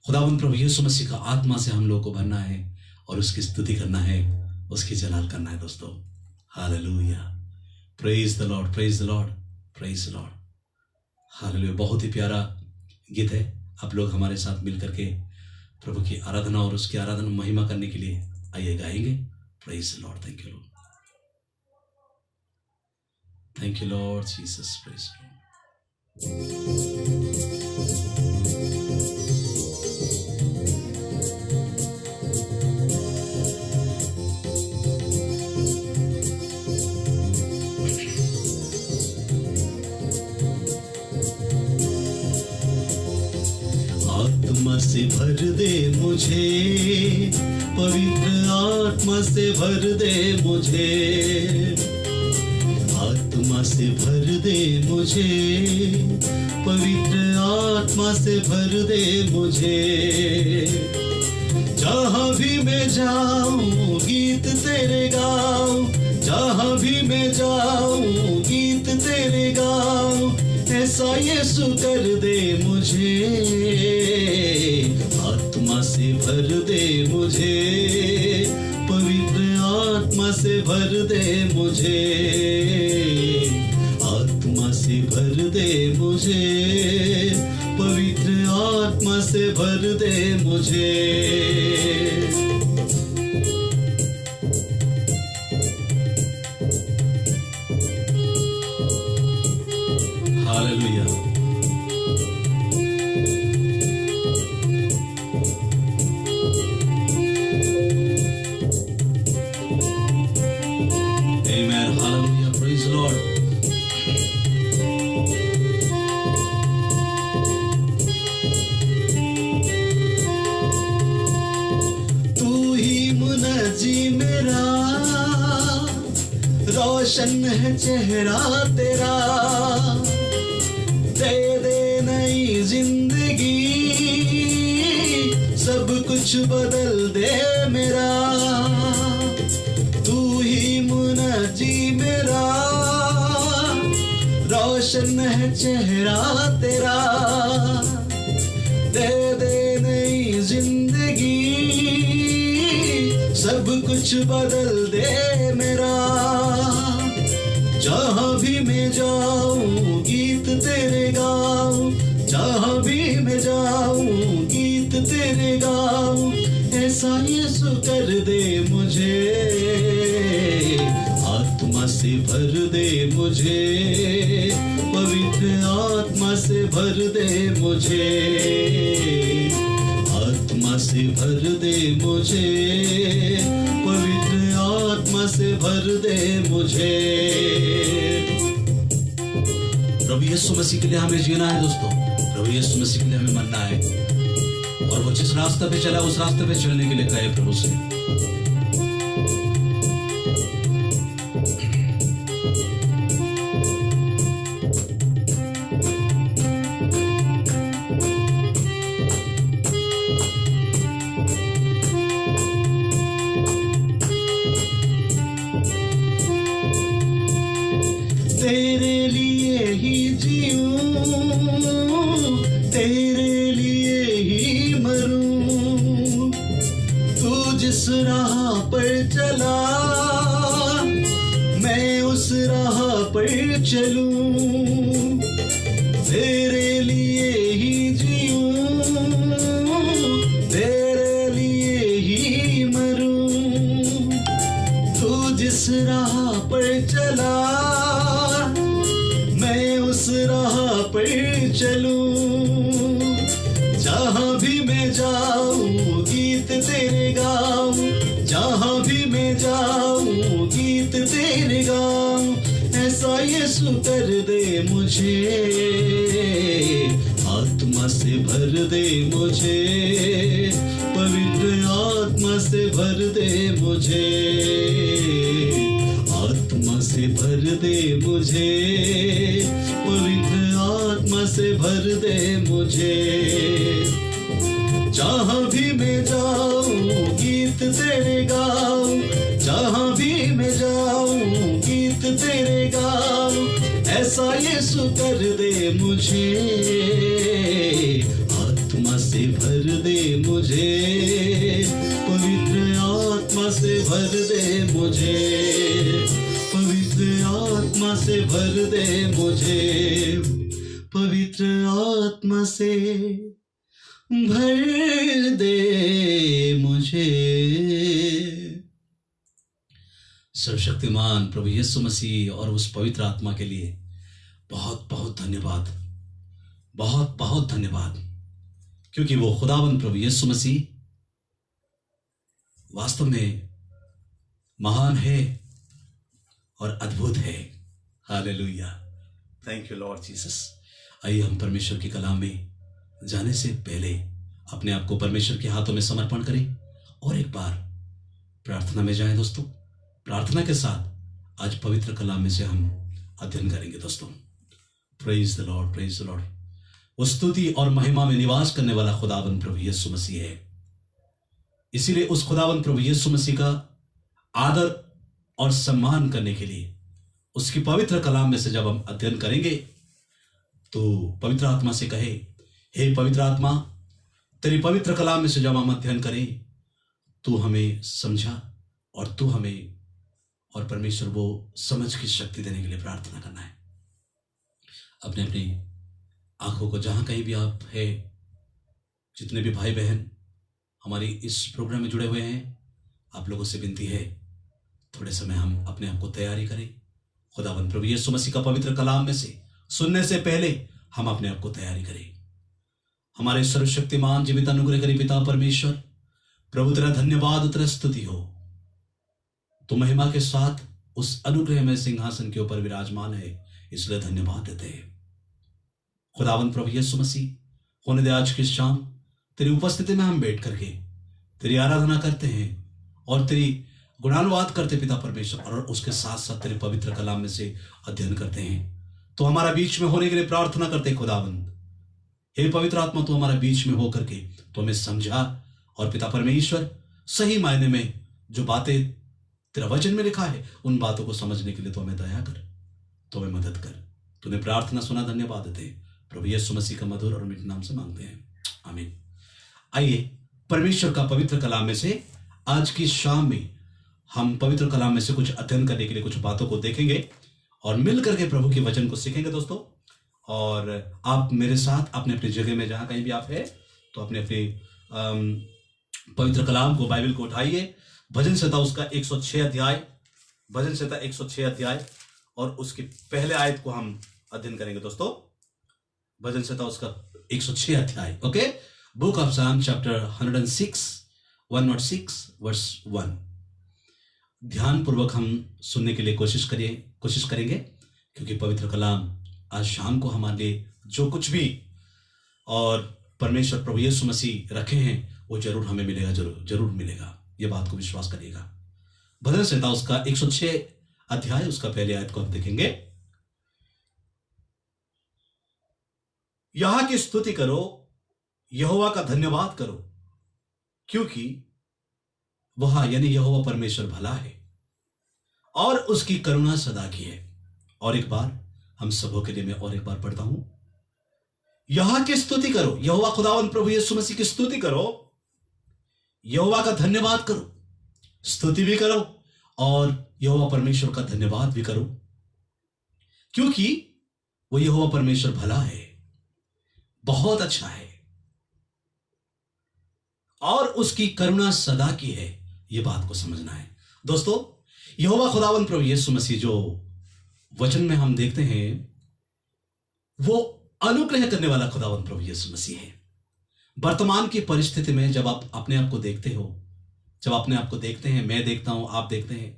खुदावंद प्रभु यीशु मसीह का आत्मा से हम लोग को भरना है और उसकी स्तुति करना है, उसकी जलाल करना है दोस्तों। Hallelujah. Praise the Lord. Praise the Lord. Praise the Lord. Hallelujah. बहुत ही प्यारा गीत है। आप लोग हमारे साथ मिल करके प्रभु की आराधना और उसकी आराधना महिमा करने के लिए आइए गाएंगे। Praise the Lord. Thank you Lord. Thank you Lord Jesus. Praise the आत्मा से भर दे मुझे, पवित्र आत्मा से भर दे मुझे, आत्मा से भर दे मुझे, पवित्र आत्मा से भर दे मुझे। जहाँ भी मैं जाऊँ गीत तेरे गाऊँ, जहाँ भी मैं जाऊँ गीत तेरे गाऊँ, ऐसा यीशु कर दे मुझे। आत्मा से भर दे मुझे, पवित्र आत्मा से भर दे मुझे, आत्मा से भर दे मुझे, पवित्र आत्मा से भर दे मुझे। Hallelujah. Amen. Hallelujah. Praise the Lord. तू ही मुनजी मेरा, रोशन है चेहरा तेरा, दे दे नई जिंदगी, सब कुछ बदल दे मेरा। तू ही मुनजी मेरा, रोशन है चेहरा तेरा, दे दे नई जिंदगी, सब कुछ बदल दे मेरा। जहाँ भी मैं जाऊं गीत तेरे गाऊं, जहाँ भी मैं जाऊं गीत तेरे गाऊं। ऐसा यीशु कर दे मुझे, आत्मा से भर दे मुझे, पवित्र आत्मा से भर दे मुझे, आत्मा से भर दे मुझे, पवित्र आत्मा से भर दे मुझे। प्रभु यीशु मसीह के लिए हमें जीना है दोस्तों, प्रभु यीशु मसीह के लिए हमें मरना है, और वो जिस रास्ते पे चला उस रास्ते पे चलने के लिए कहे प्रभु से। तेरे लिए ही जीऊं, तेरे लिए ही मरूं, तू जिस राह पर चला मैं उस राह पर चलूं। तेरे लिए ही जीऊं, तेरे लिए ही मरूं, तू जिस राह पर चला उस राह पर चलूं। जहाँ भी मैं जाऊं गीत तेरे गाऊं, जहाँ भी मैं जाऊं गीत तेरे गाऊं। ऐसा यीशु कर दे मुझे, आत्मा से भर दे मुझे, पवित्र आत्मा से भर दे मुझे, आत्मा से भर दे मुझे, पवित्र आत्मा से भर दे मुझे। जहाँ भी मैं जाऊं गीत तेरे गाऊं, जहाँ भी मैं जाऊं गीत तेरे गाऊं। ऐसा यीशु कर दे मुझे, आत्मा से भर दे मुझे, पवित्र आत्मा से भर दे मुझे, पवित्र आत्मा से भर दे मुझे, पवित्र आत्मा से भर दे मुझे। सर्वशक्तिमान प्रभु यीशु मसीह और उस पवित्र आत्मा के लिए बहुत बहुत धन्यवाद, बहुत बहुत धन्यवाद, क्योंकि वो खुदावंद प्रभु यीशु मसीह वास्तव में महान है और अद्भुत है। Hallelujah, thank you Lord Jesus. आइए हम परमेश्वर के कलाम में जाने से पहले अपने आप को परमेश्वर के हाथों में समर्पण करें और एक बार प्रार्थना में जाएं दोस्तों। प्रार्थना के साथ आज पवित्र कलाम में से हम अध्ययन करेंगे दोस्तों। Praise the Lord, praise the Lord. वो स्तुति और महिमा में निवास करने वाला खुदावंद प्रभु यीशु मसीह है। इसीलिए उस खुदावंद प्रभु यीशु मसीह का आदर और सम्मान करने के लिए उसकी पवित्र कलाम में से जब हम अध्ययन करेंगे तो पवित्र आत्मा से कहे, हे पवित्र आत्मा, तेरी पवित्र कलाम में से जब हम अध्ययन करें तू हमें समझा और तू हमें और परमेश्वर वो समझ की शक्ति देने के लिए प्रार्थना करना है। अपने अपनी आंखों को जहां कहीं भी आप है, जितने भी भाई बहन हमारी इस प्रोग्राम में जुड़े हुए हैं, आप लोगों से विनती है थोड़े समय हम अपने आप को तैयारी करें। खुदावंद प्रभु यीशु मसीह का पवित्र कलाम में से सुनने से पहले हम अपने आप को तैयारी करें। हमारे सर्वशक्तिमान जीवित अनुग्रहकारी पिता परमेश्वर, प्रभु तेरा धन्यवाद, तेरा स्तुति हो। तो महिमा के साथ उस अनुग्रह में सिंहासन के ऊपर विराजमान है, इसलिए धन्यवाद देते हैं। खुदावंद प्रभु यीशु मसीह, होने दे आज की शाम तेरी उपस्थिति में हम बैठ करके तेरी आराधना करते हैं और तेरी गुणानुवाद करते पिता परमेश्वर, और उसके साथ साथ तेरे पवित्र कलाम में से अध्ययन करते हैं। तो हमारा बीच में होने के लिए प्रार्थना करते हैं खुदावंद। हे पवित्र आत्मा, तू हमारे बीच में होकर के तो हमें समझा, और पिता परमेश्वर सही मायने में जो बातें तेरा वचन में लिखा है उन बातों को समझने के लिए तो हमें दया कर, तो हमें मदद कर। तूने प्रार्थना सुना, धन्यवाद देते हैं। प्रभु यीशु मसीह का मधुर और मीठे नाम से मांगते हैं, आमीन। आइए परमेश्वर का पवित्र कलाम में से आज की शाम में हम पवित्र कलाम में से कुछ अध्ययन करने के लिए कुछ बातों को देखेंगे और मिल करके प्रभु के वचन को सीखेंगे दोस्तों। और आप मेरे साथ अपने अपनी जगह में जहां कहीं भी आप है तो अपने अपने पवित्र कलाम को, बाइबल को उठाइए। भजन संहिता उसका 106 अध्याय, भजन संहिता 106 अध्याय और उसके पहले आयत को हम अध्ययन करेंगे दोस्तों। भजन संहिता उसका 106 अध्याय, ओके। बुक ऑफ साम चैप्टर 106 वर्स 1। ध्यान पूर्वक हम सुनने के लिए कोशिश करेंगे क्योंकि पवित्र कलाम आज शाम को हमारे लिए जो कुछ भी और परमेश्वर प्रभु यीशु मसीह रखे हैं वो जरूर हमें मिलेगा, जरूर मिलेगा। ये बात को विश्वास करिएगा। भजन संहिता उसका 106 अध्याय उसका पहले आयत को हम देखेंगे। यहोवा की स्तुति करो, यहोवा का धन्यवाद करो, क्योंकि वह यानी यहोवा परमेश्वर भला है और उसकी करुणा सदा की है। और एक बार हम सबों के लिए मैं और एक बार पढ़ता हूं। यहोवा की स्तुति करो, यहोवा खुदावंद प्रभु यीशु मसीह की स्तुति करो, यहोवा का धन्यवाद करो, स्तुति भी करो और यहोवा परमेश्वर का धन्यवाद भी करो, क्योंकि वो यहोवा परमेश्वर भला है, बहुत अच्छा है और उसकी करुणा सदा की है। यह बात को समझना है दोस्तों। यहोवा खुदावंद प्रभु यीशु मसीह जो वचन में हम देखते हैं वो अनुग्रह करने वाला खुदावंद प्रभु यीशु मसीह है। वर्तमान की परिस्थिति में जब आप अपने आप को देखते हो, जब अपने आप को देखते हैं, मैं देखता हूं, आप देखते हैं,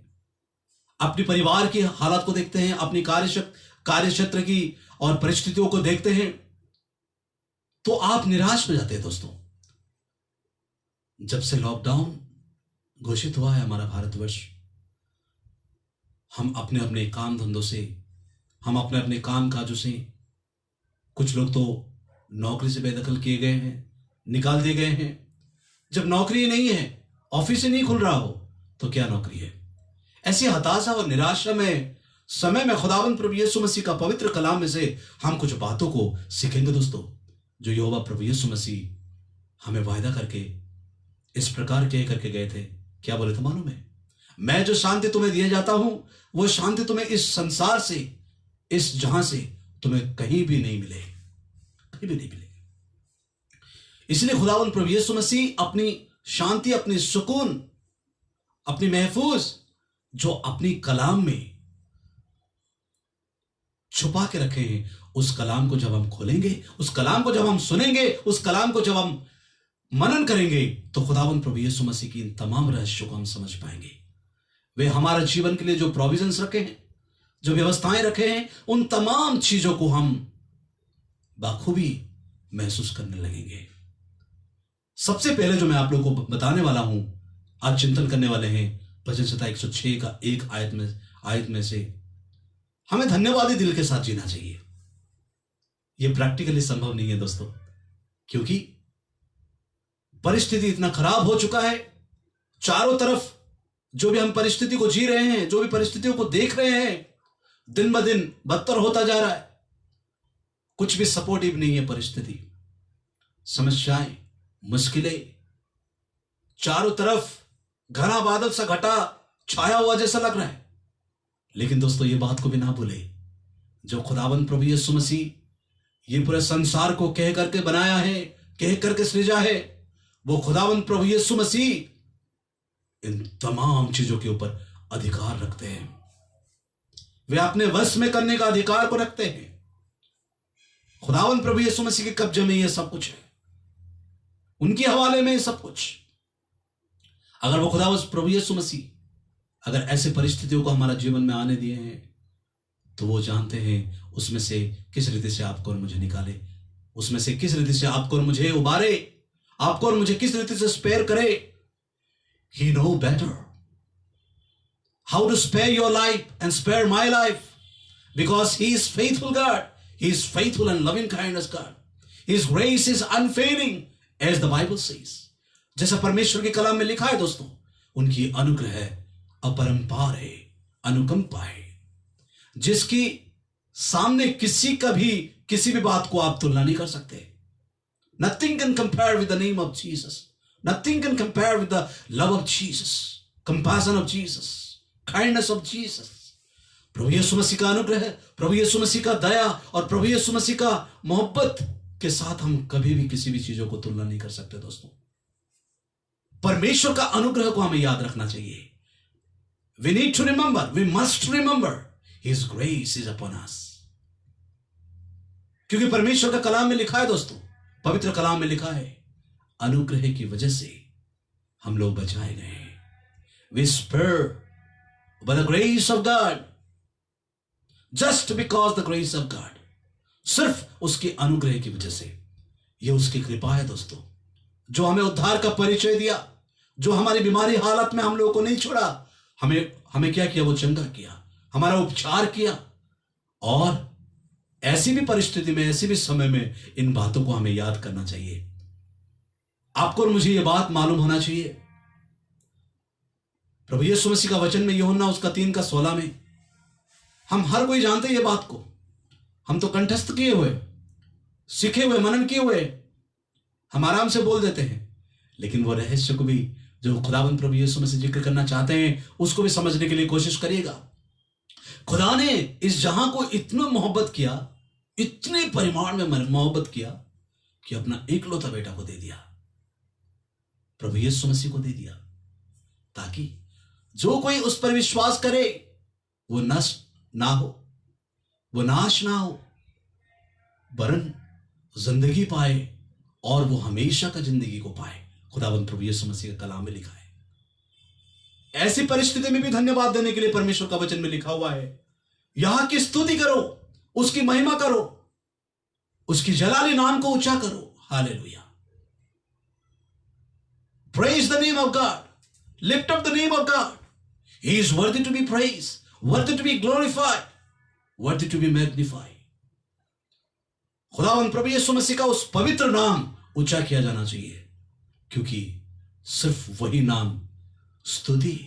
अपने परिवार की हालत को देखते हैं, अपनी कार्य क्षेत्र की और परिस्थितियों को देखते हैं, तो आप निराश हो जाते हैं दोस्तों। जब से लॉकडाउन घोषित हुआ है हमारा भारतवर्ष, हम अपने अपने काम धंधों से, हम अपने अपने काम काजों से, कुछ लोग तो नौकरी से बेदखल किए गए हैं, निकाल दिए गए हैं। जब नौकरी नहीं है, ऑफिस ही नहीं खुल रहा हो तो क्या नौकरी है। ऐसी हताशा और निराशा में समय में खुदावंद प्रभु यीशु मसीह का पवित्र कलाम में से हम कुछ बातों को सीखेंगे दोस्तों, जो यहोवा प्रभु यीशु मसीह हमें वायदा करके इस प्रकार कह करके गए थे। क्या बोले थे मालूम है? मैं जो शांति तुम्हें दिए जाता हूं वो शांति तुम्हें इस संसार से, इस जहां से तुम्हें कहीं भी नहीं मिले, कहीं भी नहीं मिले। इसलिए खुदावंद प्रभु यीशु मसीह अपनी शांति, अपनी सुकून, अपनी महफूज जो अपनी कलाम में छुपा के रखे हैं, उस कलाम को जब हम खोलेंगे, उस कलाम को जब हम सुनेंगे, उस कलाम को जब हम मनन करेंगे, तो खुदावंद प्रभु यीशु मसीह की इन तमाम रहस्यों को हम समझ पाएंगे। वे हमारे जीवन के लिए जो प्रोविजंस रखे हैं, जो व्यवस्थाएं रखे हैं, उन तमाम चीजों को हम बाखूबी महसूस करने लगेंगे। सबसे पहले जो मैं आप लोगों को बताने वाला हूं, आज चिंतन करने वाले हैं भजन संहिता 106 का एक आयत में से हमें धन्यवादी दिल के साथ जीना चाहिए। यह प्रैक्टिकली संभव नहीं है दोस्तों, क्योंकि परिस्थिति इतना खराब हो चुका है। चारों तरफ जो भी हम परिस्थिति को जी रहे हैं, जो भी परिस्थितियों को देख रहे हैं, दिन ब दिन बदतर होता जा रहा है। कुछ भी सपोर्टिव नहीं है परिस्थिति, समस्याएं, मुश्किलें, चारों तरफ घना बादल सा घटा छाया हुआ जैसा लग रहा है। लेकिन दोस्तों ये बात को भी ना भूले, जो खुदावंद प्रभु यीशु मसीह ये पूरे संसार को कह करके बनाया है, कह करके सृजा है, वो खुदावंद प्रभु यीशु मसीह इन तमाम चीजों के ऊपर अधिकार रखते हैं। वे अपने वश में करने का अधिकार को रखते हैं। खुदावंद प्रभु यीशु मसीह के कब्जे में ये सब कुछ है, उनके हवाले में सब कुछ। अगर वो खुदावंद प्रभु यीशु मसीह अगर ऐसे परिस्थितियों को हमारा जीवन में आने दिए हैं, तो वो जानते हैं उसमें से किस रीति से आपको और मुझे निकाले, उसमें से किस रीति से आपको और मुझे उबारे, आपको और मुझे किस रीति से स्पेयर करे। He know better how to spare your life and spare my life, because he is faithful God. He is faithful and loving kindness God. His grace is unfailing, as the Bible says. जैसा परमेश्वर के कलाम में लिखा है दोस्तों, उनकी अनुग्रह अपरंपार है, अनुकंपा है, जिसकी सामने किसी भी बात को आप तुलना नहीं कर सकते। Nothing can compare with the name of Jesus, nothing can compare with the love of Jesus, compassion of Jesus, kindness of Jesus. प्रभु यीशु मसीह का अनुग्रह, प्रभु यीशु मसीह का दया और प्रभु यीशु मसीह का मोहब्बत के साथ हम कभी भी किसी भी चीजों को तुलना नहीं कर सकते दोस्तों। परमेश्वर का अनुग्रह को हमें याद रखना चाहिए। We need to remember, we must remember His grace is upon us। क्योंकि परमेश्वर का कलाम में लिखा है दोस्तों, पवित्र कलाम में लिखा है, अनुग्रह की वजह से हम लोग बचाए गए हैं। We spare by the grace of God, just because the grace of God, सिर्फ उसके अनुग्रह की वजह से। यह उसकी कृपा है दोस्तों, जो हमें उद्धार का परिचय दिया, जो हमारी बीमारी हालत में हम लोगों को नहीं छोड़ा, हमें क्या किया, वो चंगा किया, हमारा उपचार किया। और ऐसी भी परिस्थिति में, ऐसी भी समय में इन बातों को हमें याद करना चाहिए। आपको और मुझे यह बात मालूम होना चाहिए। प्रभु यीशु मसीह का वचन में यूहन्ना उसका 3:16 में, हम हर कोई जानते हैं ये बात को, हम तो कंठस्थ किए हुए, सीखे हुए, मनन किए हुए, हम आराम से बोल देते हैं, लेकिन वो रहस्य को भी जो खुदावंद प्रभु यीशु मसीह जिक्र करना चाहते हैं उसको भी समझने के लिए कोशिश करिएगा। खुदा ने इस जहां को इतना मोहब्बत किया, इतने परिमाण में मोहब्बत किया कि अपना एकलौता बेटा को दे दिया, प्रभु यीशु मसीह को दे दिया, ताकि जो कोई उस पर विश्वास करे वो नष्ट ना हो, वो नाश ना हो, वरन जिंदगी पाए और वो हमेशा का जिंदगी को पाए। खुदावंद प्रभु यीशु मसीह का कलाम में लिखा है। ऐसी परिस्थिति में भी धन्यवाद देने के लिए परमेश्वर का वचन में लिखा हुआ है, यहां की स्तुति करो, उसकी महिमा करो, उसकी जलाली नाम को ऊंचा करो। Hallelujah. Praise the name of God. Lift up the name of God. He is worthy to be praised, worthy to be glorified, worthy to be magnified। खुदावंद प्रभु यीशु मसीह का उस पवित्र नाम ऊंचा किया जाना चाहिए, क्योंकि सिर्फ वही नाम स्तुति,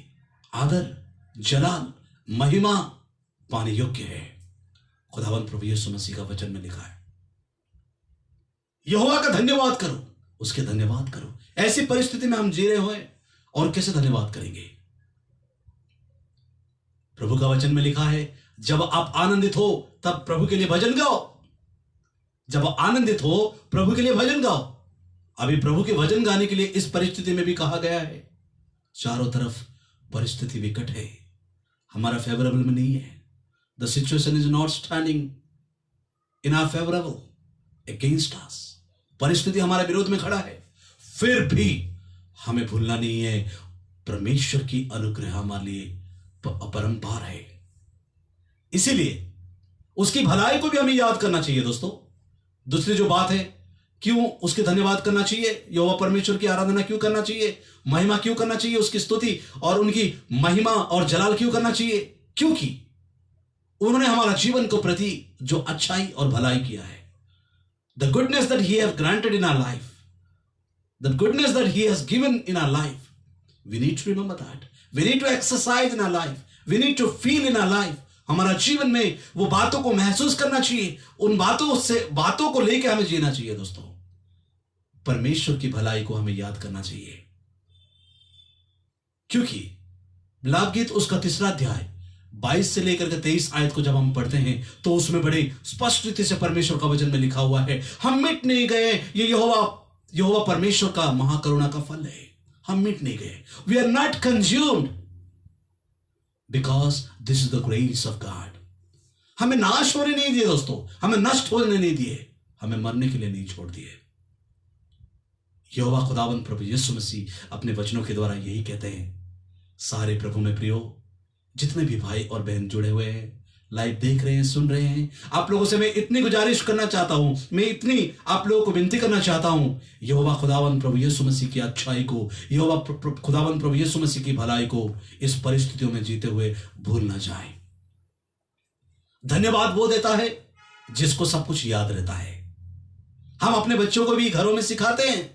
आदर, जलाल, महिमा पाने योग्य है। खुदावंद प्रभु यीशु मसीह का वचन में लिखा है, यहोवा का धन्यवाद करो, उसके धन्यवाद करो। ऐसी परिस्थिति में हम जी रहे हुए और कैसे धन्यवाद करेंगे? प्रभु का वचन में लिखा है, जब आप आनंदित हो तब प्रभु के लिए भजन गाओ। जब आनंदित हो प्रभु के लिए भजन गाओ। अभी प्रभु के भजन गाने के लिए इस परिस्थिति में भी कहा गया है, चारों तरफ परिस्थिति विकट है, हमारा फेवरेबल में नहीं है। The situation is not standing in our favourable against us. परिस्थिति हमारे विरोध में खड़ा है, फिर भी हमें भूलना नहीं है परमेश्वर की अनुग्रह हमारे लिए अपरंपार है। इसीलिए उसकी भलाई को भी हमें याद करना चाहिए दोस्तों। दूसरी जो बात है, क्यों उसके धन्यवाद करना चाहिए, यहोवा परमेश्वर की आराधना क्यों करना चाहिए, महिमा क्यों करना चाहिए, उसकी स्तुति और उनकी महिमा और जलाल क्यों करना चाहिए? क्योंकि उन्होंने हमारा जीवन को प्रति जो अच्छाई और भलाई किया है। The goodness that he have granted in our life, the goodness that he has given in our life, we need to remember that, we need to exercise in our life, we need to feel in our life. हमारा जीवन में वो बातों को महसूस करना चाहिए, उन बातों को लेकर हमें जीना चाहिए दोस्तों। परमेश्वर की भलाई को हमें याद करना चाहिए, क्योंकि बिलाप गीत उसका 3 अध्याय 22 से लेकर के 23 आयत को जब हम पढ़ते हैं तो उसमें बड़े स्पष्ट रीति से परमेश्वर का वचन में लिखा हुआ है, हम मिट नहीं गए, ये यहोवा परमेश्वर का महाकरुणा का फल है। हम मिट नहीं गए, we are not consumed because this is the grace of God. हमें नाश होने नहीं दिए दोस्तों, हमें नष्ट होने नहीं दिए, हमें मरने के लिए नहीं छोड़ दिए। यहोवा खुदावंद प्रभु यीशु मसीह अपने वचनों के द्वारा यही कहते हैं। सारे प्रभु में प्रियो, जितने भी भाई और बहन जुड़े हुए हैं, लाइव देख रहे हैं, सुन रहे हैं, आप लोगों से मैं इतनी गुजारिश करना चाहता हूं, मैं इतनी आप लोगों को विनती करना चाहता हूं, यहोवा खुदावंद प्रभु यीशु मसीह की अच्छाई को, यहोवा खुदावंद प्रभु यीशु मसीह की भलाई को इस परिस्थितियों में जीते हुए भूल ना जाए। धन्यवाद वो देता है जिसको सब कुछ याद रहता है। हम अपने बच्चों को भी घरों में सिखाते हैं,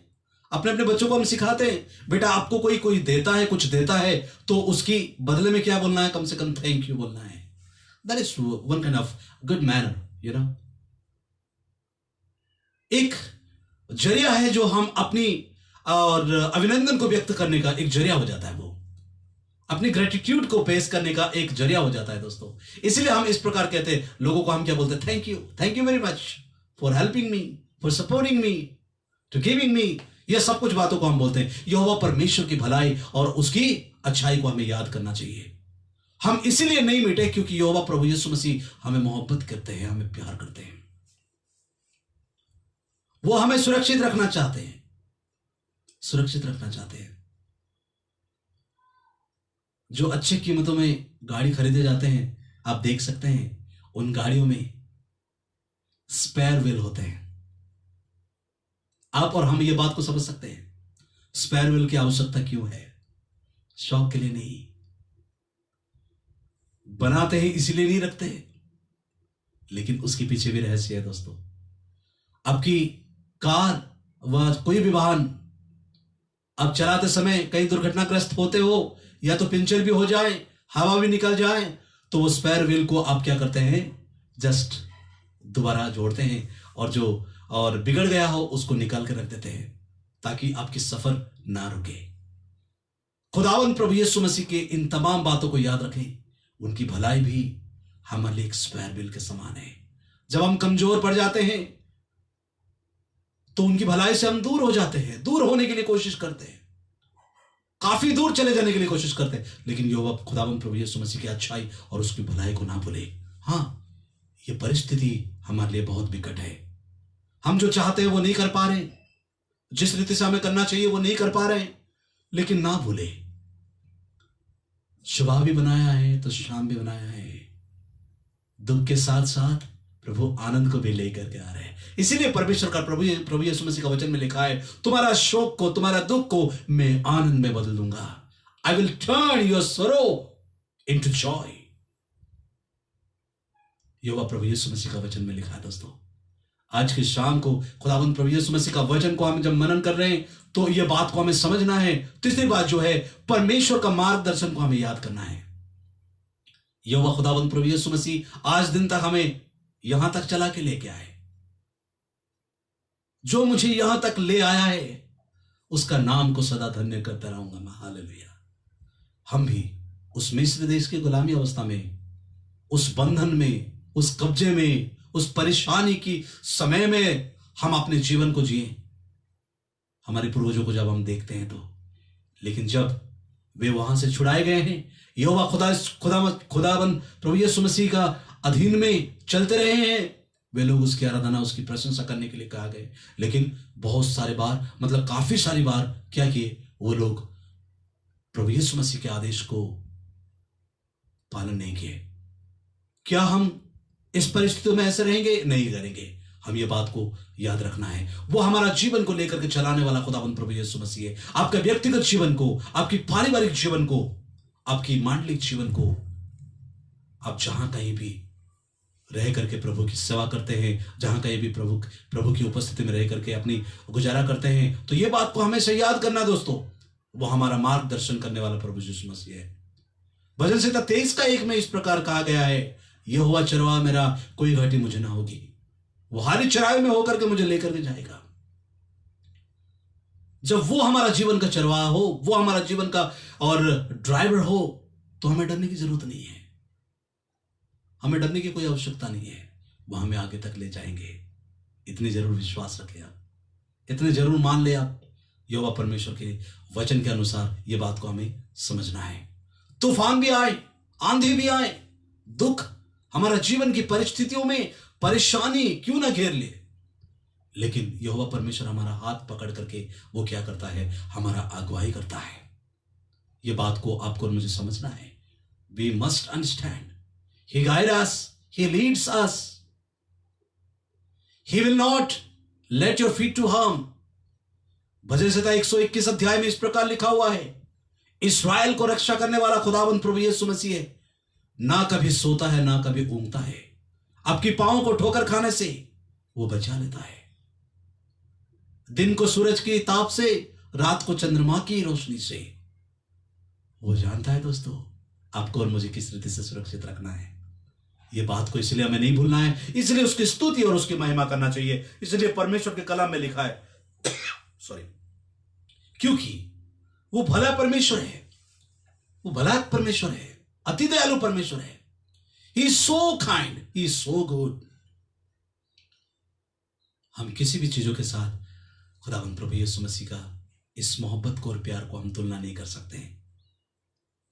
अपने बच्चों को हम सिखाते हैं, बेटा आपको कोई देता है, कुछ देता है तो उसकी बदले में क्या बोलना है, कम से कम थैंक यू बोलना है। That is one kind of good manner, you know. एक जरिया है जो हम अपनी और अभिनंदन को व्यक्त करने का एक जरिया हो जाता है, वो अपनी ग्रेटिट्यूड को पेश करने का एक जरिया हो जाता है दोस्तों। इसलिए हम इस प्रकार कहते हैं, लोगों को हम क्या बोलते हैं, thank you very much for helping me, for supporting me, to giving me. यह सब कुछ बातों को हम बोलते हैं। यहोवा परमेश्वर की भलाई और उसकी अच्छाई को हमें याद करना चाहिए। हम इसीलिए नहीं मिटे क्योंकि यहोवा प्रभु यीशु मसीह हमें मोहब्बत करते हैं, हमें प्यार करते हैं, वो हमें सुरक्षित रखना चाहते हैं, सुरक्षित रखना चाहते हैं। जो अच्छी कीमतों में गाड़ी खरीदे जाते हैं, आप देख सकते हैं उन गाड़ियों में स्पेयर व्हील होते हैं। आप और हम ये बात को समझ सकते हैं, स्पेयर व्हील की आवश्यकता क्यों है? शौक के लिए नहीं, बनाते हैं इसीलिए नहीं रखते, लेकिन उसके पीछे भी रहस्य है दोस्तों। आपकी कार व कोई भी वाहन आप चलाते समय कहीं दुर्घटनाग्रस्त होते हो, या तो पंचर भी हो जाए, हवा भी निकल जाए, तो वो स्पेयर व्हील को आप क्या करते हैं, जस्ट दोबारा जोड़ते हैं, और बिगड़ गया हो उसको निकाल के रख देते हैं ताकि आपकी सफर ना रुके। खुदावंद प्रभु यीशु मसीह के इन तमाम बातों को याद रखें। उनकी भलाई भी हमारे लिए एक स्पेयर व्हील के समान है। जब हम कमजोर पड़ जाते हैं तो उनकी भलाई से हम दूर हो जाते हैं, दूर होने के लिए कोशिश करते हैं, काफी दूर चले जाने के लिए कोशिश करते हैं, लेकिन यहोवा खुदावंद प्रभु यीशु मसीह की अच्छाई और उसकी भलाई को ना भूले। हाँ, ये परिस्थिति हमारे लिए बहुत विकट है। हम जो चाहते हैं वो नहीं कर पा रहे, जिस रीति से हमें करना चाहिए वो नहीं कर पा रहे, लेकिन ना भूले सुबह भी बनाया है तो शाम भी बनाया है। दुख के साथ साथ प्रभु आनंद को भी लेकर के आ रहे हैं। इसीलिए परमेश्वर का प्रभु यीशु मसीह का वचन में लिखा है, तुम्हारा शोक को, तुम्हारा दुख को मैं आनंद में बदल दूंगा। आई विल टर्न योर सरो इनटू जॉय। यहोवा प्रभु यीशु मसीह का वचन में लिखा है दोस्तों। आज की शाम को खुदावंद प्रभु यीशु मसीह का वचन को हम जब मनन कर रहे हैं तो यह बात को हमें समझना है। तीसरी बात जो है, परमेश्वर का मार्गदर्शन को हमें याद करना है। यहोवा खुदावंद प्रभु यीशु मसीह आज दिन तक हमें यहां तक चला के लेके आए। जो मुझे यहां तक ले आया है उसका नाम को सदा धन्य करता रहूंगा मैं। हालेलुया। हम भी उस मिस्र देश की गुलामी अवस्था में, उस बंधन में, उस कब्जे में, उस परेशानी की समय में हम अपने जीवन को जिए, हमारे पूर्वजों को जब हम देखते हैं तो। लेकिन जब वे वहां से छुड़ाए गए हैं, यहोवा खुदावंद प्रभु यीशु मसीह का अधीन में चलते रहे हैं, वे लोग उसकी आराधना, उसकी प्रशंसा करने के लिए कहा गए। लेकिन बहुत सारे बार, मतलब काफी सारी बार क्या किए, वो लोग प्रभु यीशु मसीह के आदेश को पालन नहीं किए। क्या हम इस परिस्थितियों में ऐसे रहेंगे? नहीं करेंगे। हम ये बात को याद रखना है, वो हमारा जीवन को लेकर के चलाने वाला खुदावंद प्रभु यीशु मसीह है। आपका व्यक्तिगत जीवन को, आपकी पारिवारिक जीवन को, आपकी मांडलिक जीवन को, आप जहां कहीं भी रह करके प्रभु की सेवा करते हैं, जहां कहीं भी प्रभु की उपस्थिति में रह करके अपनी गुजारा करते हैं, तो ये बात को हमेशा याद करना दोस्तों, वो हमारा मार्गदर्शन करने वाला प्रभु यीशु मसीह है। भजन संहिता 23:1 में इस प्रकार कहा गया है, यहोवा चरवाहा मेरा, कोई घाटी मुझे ना होगी। वो हरी चराई में होकर के मुझे लेकर के जाएगा। जब वो हमारा जीवन का चरवाहा हो, वो हमारा जीवन का और ड्राइवर हो, तो हमें डरने की जरूरत नहीं है। हमें डरने की कोई आवश्यकता नहीं है। वो हमें आगे तक ले जाएंगे। इतनी जरूर विश्वास रखें आप, इतने जरूर मान ले आप। यहोवा परमेश्वर के वचन के अनुसार ये बात को हमें समझना है। तूफान भी आए, आंधी भी आए, दुख हमारा जीवन की परिस्थितियों में परेशानी क्यों ना घेर ले, लेकिन यहोवा परमेश्वर हमारा हाथ पकड़ करके वो क्या करता है, हमारा अगुवाई करता है। ये बात को आपको और मुझे समझना है। We must understand, he guide us, he leads us, he will not let your feet to harm. भजन संहिता 121 अध्याय में इस प्रकार लिखा हुआ है, इस्राएल को रक्षा करने वाला खुदावंद प्रभु यीशु मसीह है, ना कभी सोता है ना कभी ऊँघता है। आपकी पांवों को ठोकर खाने से वो बचा लेता है। दिन को सूरज की ताप से, रात को चंद्रमा की रोशनी से। वो जानता है दोस्तों आपको और मुझे किस रीति से सुरक्षित रखना है। ये बात को इसलिए हमें नहीं भूलना है, इसलिए उसकी स्तुति और उसकी महिमा करना चाहिए। इसलिए परमेश्वर के कलाम में लिखा है सॉरी, क्योंकि वो भला परमेश्वर है, वो भला परमेश्वर है, अति दयालु परमेश्वर है। He is so kind, he is so good. हम किसी भी चीजों के साथ खुदावंद प्रभु यीशु मसीह का इस मोहब्बत को और प्यार को हम तुलना नहीं कर सकते हैं।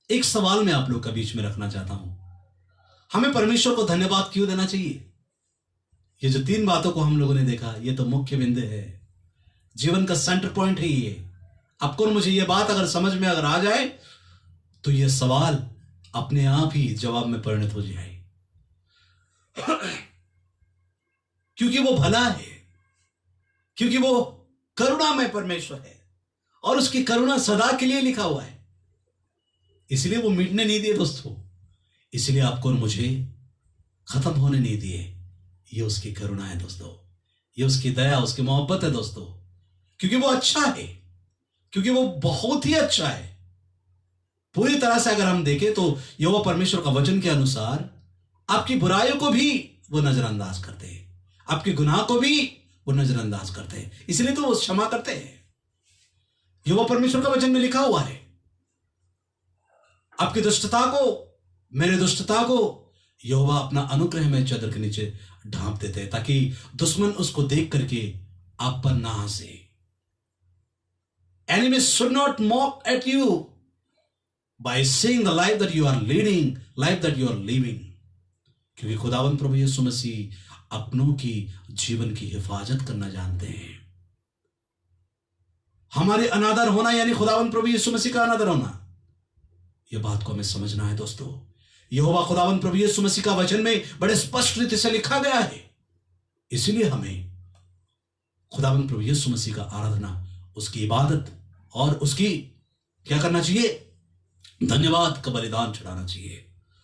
एक सवाल मैं आप लोग के बीच में रखना चाहता हूं, हमें परमेश्वर को धन्यवाद क्यों देना चाहिए? ये जो 3 बातों को हम लोगों ने देखा, ये तो मुख्य बिंदु है, जीवन का सेंटर पॉइंट है ये। आपको मुझे ये बात अगर समझ में अगर आ जाए तो ये सवाल अपने आप ही जवाब में परिणत हो जाए। क्योंकि वो भला है, क्योंकि वो करुणामय परमेश्वर है और उसकी करुणा सदा के लिए लिखा हुआ है, इसलिए वो मिटने नहीं दिए दोस्तों, इसलिए आपको और मुझे खत्म होने नहीं दिए। ये उसकी करुणा है दोस्तों, ये उसकी दया, उसकी मोहब्बत है दोस्तों, क्योंकि वो अच्छा है, क्योंकि वो बहुत ही अच्छा है। पूरी तरह से अगर हम देखें तो यहोवा परमेश्वर का वचन के अनुसार आपकी बुराइयों को भी वो नजरअंदाज करते हैं, आपके गुनाह को भी वो नजरअंदाज करते हैं, इसलिए तो वो क्षमा करते हैं। यहोवा परमेश्वर का वचन में लिखा हुआ है, आपकी दुष्टता को, मेरे दुष्टता को यहोवा अपना अनुग्रह में चादर के नीचे ढांप देते हैं, ताकि दुश्मन उसको देख करके आप पर ना हंसे। Enemies should not mock at you by seeing the life that you are leading, life that you are living. क्योंकि खुदावंद प्रभु यीशु मसीह अपनों की जीवन की हिफाजत करना जानते हैं। हमारे अनादर होना यानी खुदावंद प्रभु यीशु मसीह का अनादर होना, यह बात को हमें समझना है दोस्तों। यहोवा खुदावंद प्रभु यीशु मसीह का वचन में बड़े स्पष्ट रीति से लिखा गया है, इसलिए हमें खुदावंद प्रभु यीशु मसीह का आराधना, उसकी इबादत और उसकी क्या करना चाहिए? धन्यवाद का बलिदान चढ़ाना चाहिए।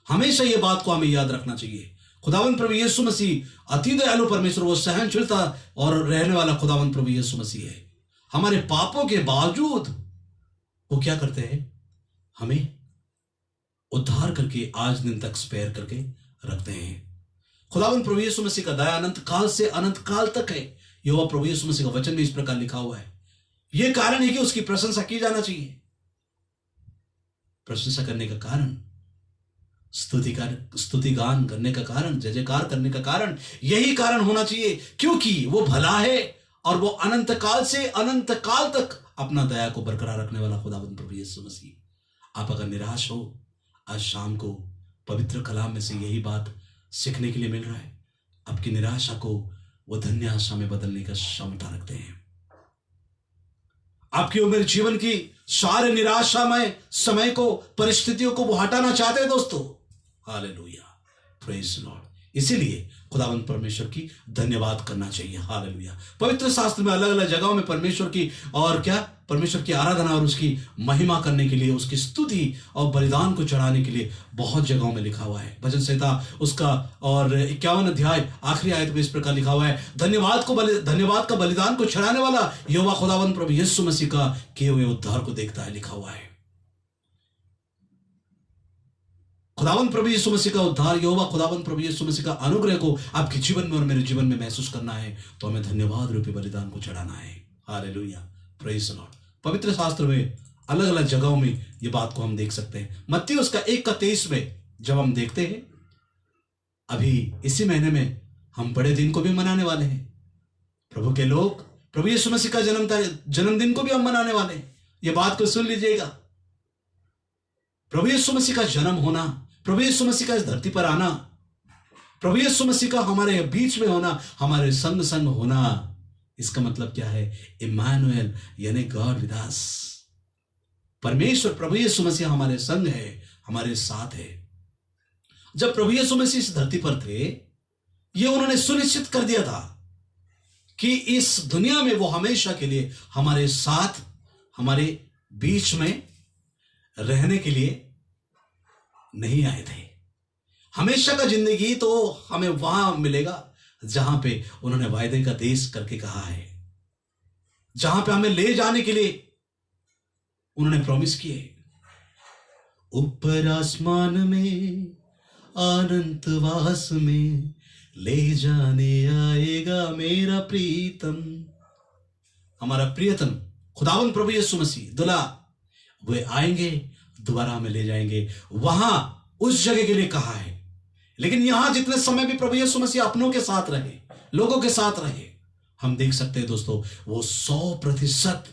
हमेशा यह बात को हमें याद रखना चाहिए। खुदावंद प्रभु यीशु मसीह अति दयालु परमेश्वर, वो सहनशीलता और रहने वाला खुदावंद प्रभु यीशु मसीह है। हमारे पापों के बावजूद वो क्या करते हैं? हमें उद्धार करके आज दिन तक स्पेयर करके रखते हैं। खुदावंद प्रभु यीशु मसीह का दया अनंत काल से अनंत काल तक है। यहोवा प्रभु यीशु मसीह का वचन में इस प्रकार लिखा हुआ है। यह कारण है कि उसकी प्रशंसा की जाना चाहिए। प्रशंसा करने का कारण, स्तुति गान करने का कारण, जय जयकार करने का कारण, यही कारण होना चाहिए, क्योंकि वो भला है और वो अनंत काल से अनंत काल तक अपना दया को बरकरार रखने वाला खुदावंद प्रभु यीशु मसीह। आप अगर निराश हो, आज शाम को पवित्र कलाम में से यही बात सीखने के लिए मिल रहा है। आपकी निराशा को वो धन्य आशा में बदलने का क्षमता रखते हैं। आपकी और मेरे जीवन की सारे निराशामय समय को, परिस्थितियों को वो हटाना चाहते हैं दोस्तों। Hallelujah, praise the Lord. इसीलिए खुदावंद परमेश्वर की धन्यवाद करना चाहिए। हालेलुया। पवित्र शास्त्र में अलग अलग जगहों में परमेश्वर की और क्या, परमेश्वर की आराधना और उसकी महिमा करने के लिए, उसकी स्तुति और बलिदान को चढ़ाने के लिए बहुत जगहों में लिखा हुआ है। भजन संहिता उसका और 51 अध्याय आखिरी आयत में इस प्रकार लिखा हुआ है, धन्यवाद का बलिदान को चढ़ाने वाला यहोवा खुदावंद प्रभु यीशु मसीह का किए हुए उद्धार को देखता है, लिखा हुआ है। खुदावंद प्रभु यीशु मसीह का उद्धार, यहोवा खुदावंद प्रभु यीशु मसीह का अनुग्रह को आपके जीवन में और मेरे जीवन में महसूस करना है तो हमें धन्यवाद रूपी बलिदान को चढ़ाना है। Hallelujah, praise the Lord. पवित्र शास्त्र में अलग अलग जगहों में ये बात को हम देख सकते हैं। मत्ती उसका 1:23 में जब हम देखते हैं, अभी इसी महीने में हम बड़े दिन को भी मनाने वाले हैं। प्रभु के लोग, प्रभु यीशु मसीह का जन्मदिन को भी हम मनाने वाले हैं। ये बात को सुन लीजिएगा। प्रभु यीशु मसीह का जन्म होना, प्रभु यीशु मसीह का इस धरती पर आना, प्रभु यीशु मसीह का हमारे बीच में होना, हमारे संग संग होना, इसका मतलब क्या है? इम्मानुएल यानी गॉड विद अस। परमेश्वर प्रभु यीशु मसीह हमारे संग है, हमारे साथ है। जब प्रभु यीशु मसीह इस धरती पर थे, ये उन्होंने सुनिश्चित कर दिया था कि इस दुनिया में वो हमेशा के लिए हमारे साथ, हमारे बीच में रहने के लिए नहीं आए थे। हमेशा का जिंदगी तो हमें वहां मिलेगा जहां पे उन्होंने वायदे का देश करके कहा है, जहां पे हमें ले जाने के लिए उन्होंने प्रॉमिस किए। ऊपर आसमान में अनंतवास में ले जाने आएगा मेरा प्रीतम। हमारा प्रियतम खुदावंद प्रभु यीशु मसीह दुल्हा वे आएंगे, दोबारा हमें ले जाएंगे वहां उस जगह के लिए कहा है। लेकिन यहां जितने समय भी प्रभु यीशु मसीह अपनों के साथ रहे, लोगों के साथ रहे, हम देख सकते हैं दोस्तों वो 100%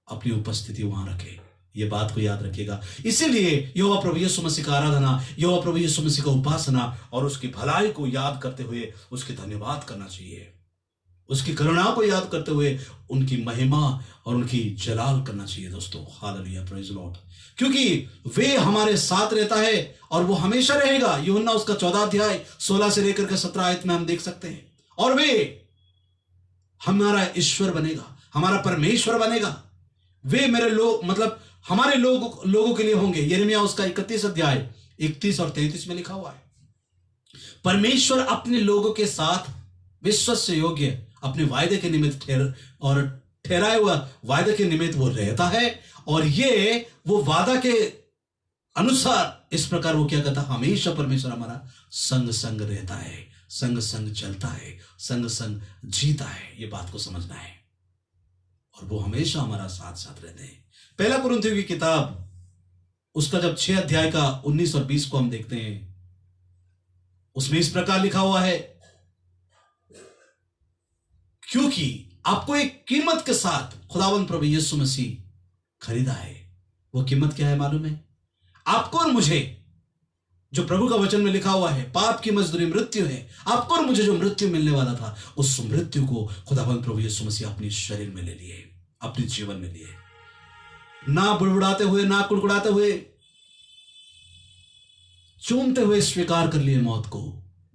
अपनी उपस्थिति वहां रखे। ये बात को याद रखिएगा। इसीलिए यहोवा प्रभु यीशु मसीह का आराधना, यहोवा प्रभु यीशु मसीह का उपासना और उसकी भलाई को याद करते हुए उसके धन्यवाद करना चाहिए, उसकी करुणा को याद करते हुए उनकी महिमा और उनकी जलाल करना चाहिए दोस्तों। Hallelujah, praise Lord. क्योंकि वे हमारे साथ रहता है और वो हमेशा रहेगा। यूहन्ना उसका 14 अध्याय 16 से लेकर के 17 आयत में हम देख सकते हैं। और वे हमारा ईश्वर बनेगा, हमारा परमेश्वर बनेगा। वे मेरे लोग मतलब हमारे लोगों के लिए होंगे। यिर्मयाह उसका 31 अध्याय 31 और 33 में लिखा हुआ है। परमेश्वर अपने लोगों के साथ विश्वास योग्य अपने वायदे के निमित्त ठहराए हुआ वायदे के निमित्त वो रहता है। और ये वो वादा के अनुसार इस प्रकार वो क्या कहता है, हमेशा परमेश्वर हमारा संग संग रहता है, संग संग चलता है, संग संग जीता है। ये बात को समझना है। और वो हमेशा हमारा साथ साथ रहते हैं। पहला कुरिन्थियों की किताब उसका जब 6 अध्याय का 19 और 20 को हम देखते हैं, उसमें इस प्रकार लिखा हुआ है, क्योंकि आपको एक कीमत के साथ खुदावंद प्रभु यीशु मसीह खरीदा है। वो कीमत क्या है मालूम है? आपको और मुझे, जो प्रभु का वचन में लिखा हुआ है, पाप की मजदूरी मृत्यु है। आपको और मुझे जो मृत्यु मिलने वाला था, उस मृत्यु को खुदावंद प्रभु यीशु मसीह अपने शरीर में ले लिए, अपने जीवन में लिए। ना बुड़बुड़ाते हुए, ना कुड़कुड़ाते हुए, चूमते हुए स्वीकार कर लिए मौत को,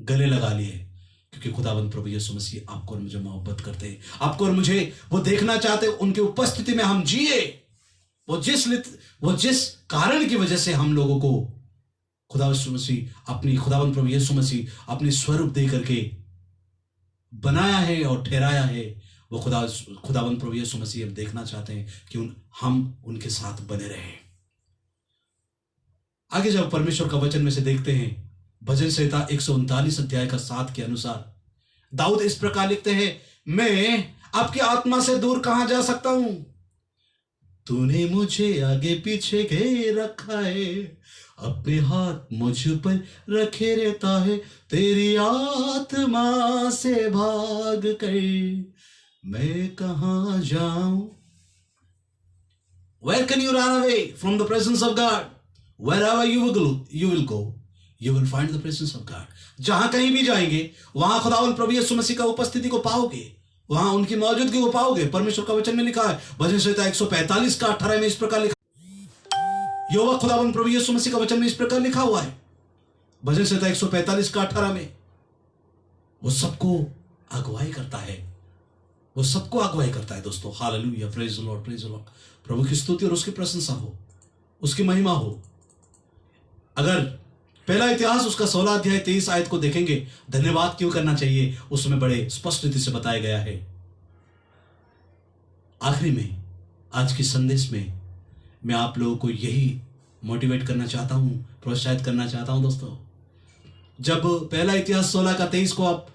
गले लगा लिए। क्योंकि खुदावंद प्रभु यीशु मसीह आपको और मुझे मोहब्बत करते हैं, आपको और मुझे वो देखना चाहते, उनकी उपस्थिति में हम जिए। वो जिस कारण की वजह से हम लोगों को खुदावंद प्रभु यीशु मसीह अपनी स्वरूप दे करके बनाया है और ठहराया है, वो खुदावंद प्रभु यीशु मसीह अब देखना चाहते हैं कि हम उनके साथ बने रहें। आगे जब परमेश्वर का वचन में से देखते हैं, भजन संहिता 139 अध्याय का 7 के अनुसार दाऊद इस प्रकार लिखते हैं, मैं आपकी आत्मा से दूर कहां जा सकता हूं? तूने मुझे आगे पीछे घेर रखा है, अपने हाथ मुझ पर रखे रहता है। तेरी आत्मा से भाग कर मैं कहां जाऊं? Where can you run away from the presence of God? Wherever you will go, you will find the presence of God. जहां कहीं भी जाएंगे वहां खुदावंद प्रभु यीशु मसीह का उपस्थिति को पाओगे, वहां उनकी मौजूदगी को पाओगे। परमेश्वर का वचन में लिखा है, भजन संहिता 145 का 18 में इस प्रकार लिखा, यहोवा खुदावंद प्रभु यीशु मसीह का वचन में इस प्रकार लिखा हुआ है, भजन संहिता 145 का 18 में, वो सबको अगुवाई करता है, वो सबको अगुवाई करता है दोस्तों। Hallelujah, praise the Lord, praise the Lord. प्रभु की स्तुति और उसकी प्रशंसा हो, उसकी महिमा हो। अगर पहला इतिहास उसका 16 अध्याय 23 आयत को देखेंगे, धन्यवाद क्यों करना चाहिए, उसमें बड़े स्पष्ट रीति से बताया गया है। आखिरी में आज की संदेश में मैं आप लोगों को यही मोटिवेट करना चाहता हूं, प्रोत्साहित करना चाहता हूं दोस्तों। जब पहला इतिहास 16 का 23 को आप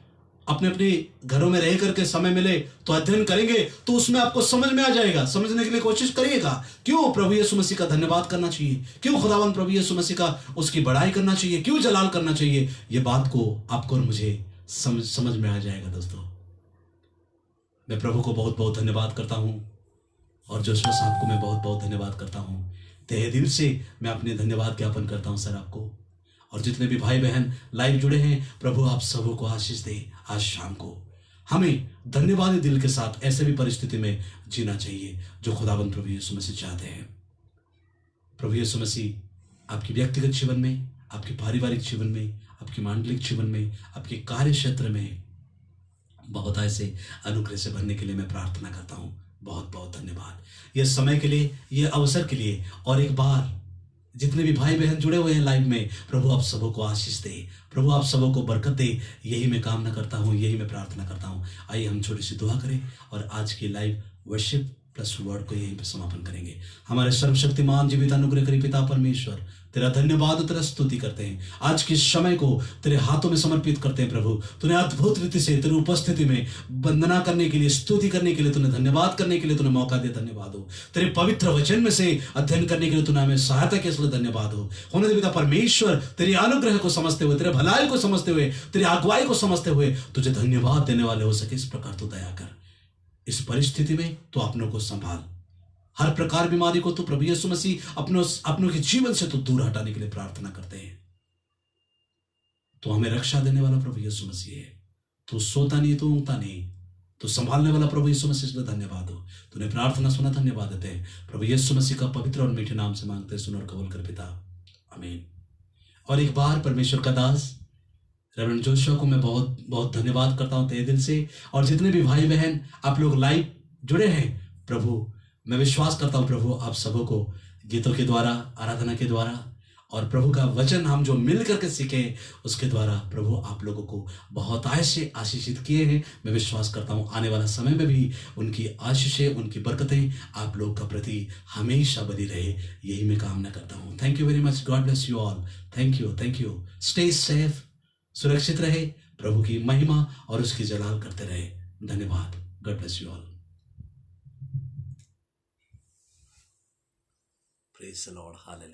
अपने अपने घरों में रह करके समय मिले तो अध्ययन करेंगे, तो उसमें आपको समझ में आ जाएगा। समझने के लिए कोशिश करिएगा, क्यों प्रभु यीशु मसीह का धन्यवाद करना चाहिए, क्यों खुदावंद प्रभु यीशु मसीह का उसकी बड़ाई करना चाहिए, क्यों जलाल करना चाहिए। ये बात को आपको और मुझे समझ में आ जाएगा दोस्तों। मैं प्रभु को बहुत बहुत धन्यवाद करता हूं और जोशवा साहब को मैं बहुत बहुत धन्यवाद करता हूं। तहे दिल से मैं अपने धन्यवाद ज्ञापन करता हूं सर आपको, और जितने भी भाई बहन लाइव जुड़े हैं, प्रभु आप सबों को आशीष दे। आज शाम को हमें धन्यवादी दिल के साथ ऐसे भी परिस्थिति में जीना चाहिए जो खुदावंद प्रभु यीशु मसीह चाहते हैं। प्रभु यीशु मसीह आपके व्यक्तिगत जीवन में, आपके पारिवारिक जीवन में, आपके मांडलिक जीवन में, आपके कार्य क्षेत्र में बहुत ऐसे अनुग्रह से भरने के लिए मैं प्रार्थना करता हूँ। बहुत बहुत धन्यवाद यह समय के लिए, यह अवसर के लिए। और एक बार जितने भी भाई बहन जुड़े हुए हैं लाइव में, प्रभु आप सबों को आशीष दे, प्रभु आप सबों को बरकत दे, यही मैं कामना करता हूँ, यही मैं प्रार्थना करता हूँ। आइए हम छोटी सी दुआ करें और आज की लाइव वर्शिप प्लस वर्ड को यहीं पे समापन करेंगे। हमारे सर्वशक्तिमान जीवित अनुग्रहकारी पिता परमेश्वर, तेरा धन्यवाद, तेरा स्तुति करते हैं। आज के समय को तेरे हाथों में समर्पित करते हैं प्रभु। तूने अद्भुत रीति से तेरी उपस्थिति में वंदना करने के लिए, स्तुति करने के लिए, तूने धन्यवाद करने के लिए तूने मौका दिया, धन्यवाद हो। तेरे पवित्र वचन में से अध्ययन करने के लिए तूने हमें सहायता की, इसलिए धन्यवाद हो। होने दे पिता परमेश्वर, तेरे अनुग्रह को समझते हुए, तेरे भलाई को समझते हुए, तेरी अगुवाई को समझते हुए तुझे धन्यवाद देने वाले हो सके, इस प्रकार तू दया कर। इस परिस्थिति में तो अपनों को संभाल, हर प्रकार बीमारी को तो प्रभु यीशु मसीह अपनों के जीवन से तो दूर हटाने के लिए प्रार्थना करते हैं। तो हमें रक्षा देने वाला प्रभु यीशु मसीह है। तू सोता नहीं, तू ऊँगता नहीं, तो संभालने वाला प्रभु यीशु मसीह से धन्यवाद हो। तूने प्रार्थना सुना, धन्यवाद देते हैं। प्रभु यीशु मसीह का पवित्र और मीठे नाम से मांगते हैं, सुन और कबूल कर पिता, आमीन। और एक बार परमेश्वर का दास रेवरेंड जोशुआ को मैं बहुत बहुत धन्यवाद करता हूं तहे दिल से। और जितने भी भाई बहन आप लोग लाइव जुड़े हैं, प्रभु मैं विश्वास करता हूं प्रभु आप सबों को गीतों के द्वारा, आराधना के द्वारा और प्रभु का वचन हम जो मिल करके सीखे उसके द्वारा प्रभु आप लोगों को बहुत से आशीषित किए हैं। मैं विश्वास करता हूं आने वाला समय में भी उनकी आशीषें, उनकी बरकतें आप लोग का प्रति हमेशा बनी रहे, यही मैं कामना करता हूं। Thank you very much, God bless you all. Thank you. Stay safe, सुरक्षित रहे, प्रभु की महिमा और उसकी जलाल करते रहे। धन्यवाद। God bless you all. Praise the Lord, hallelujah.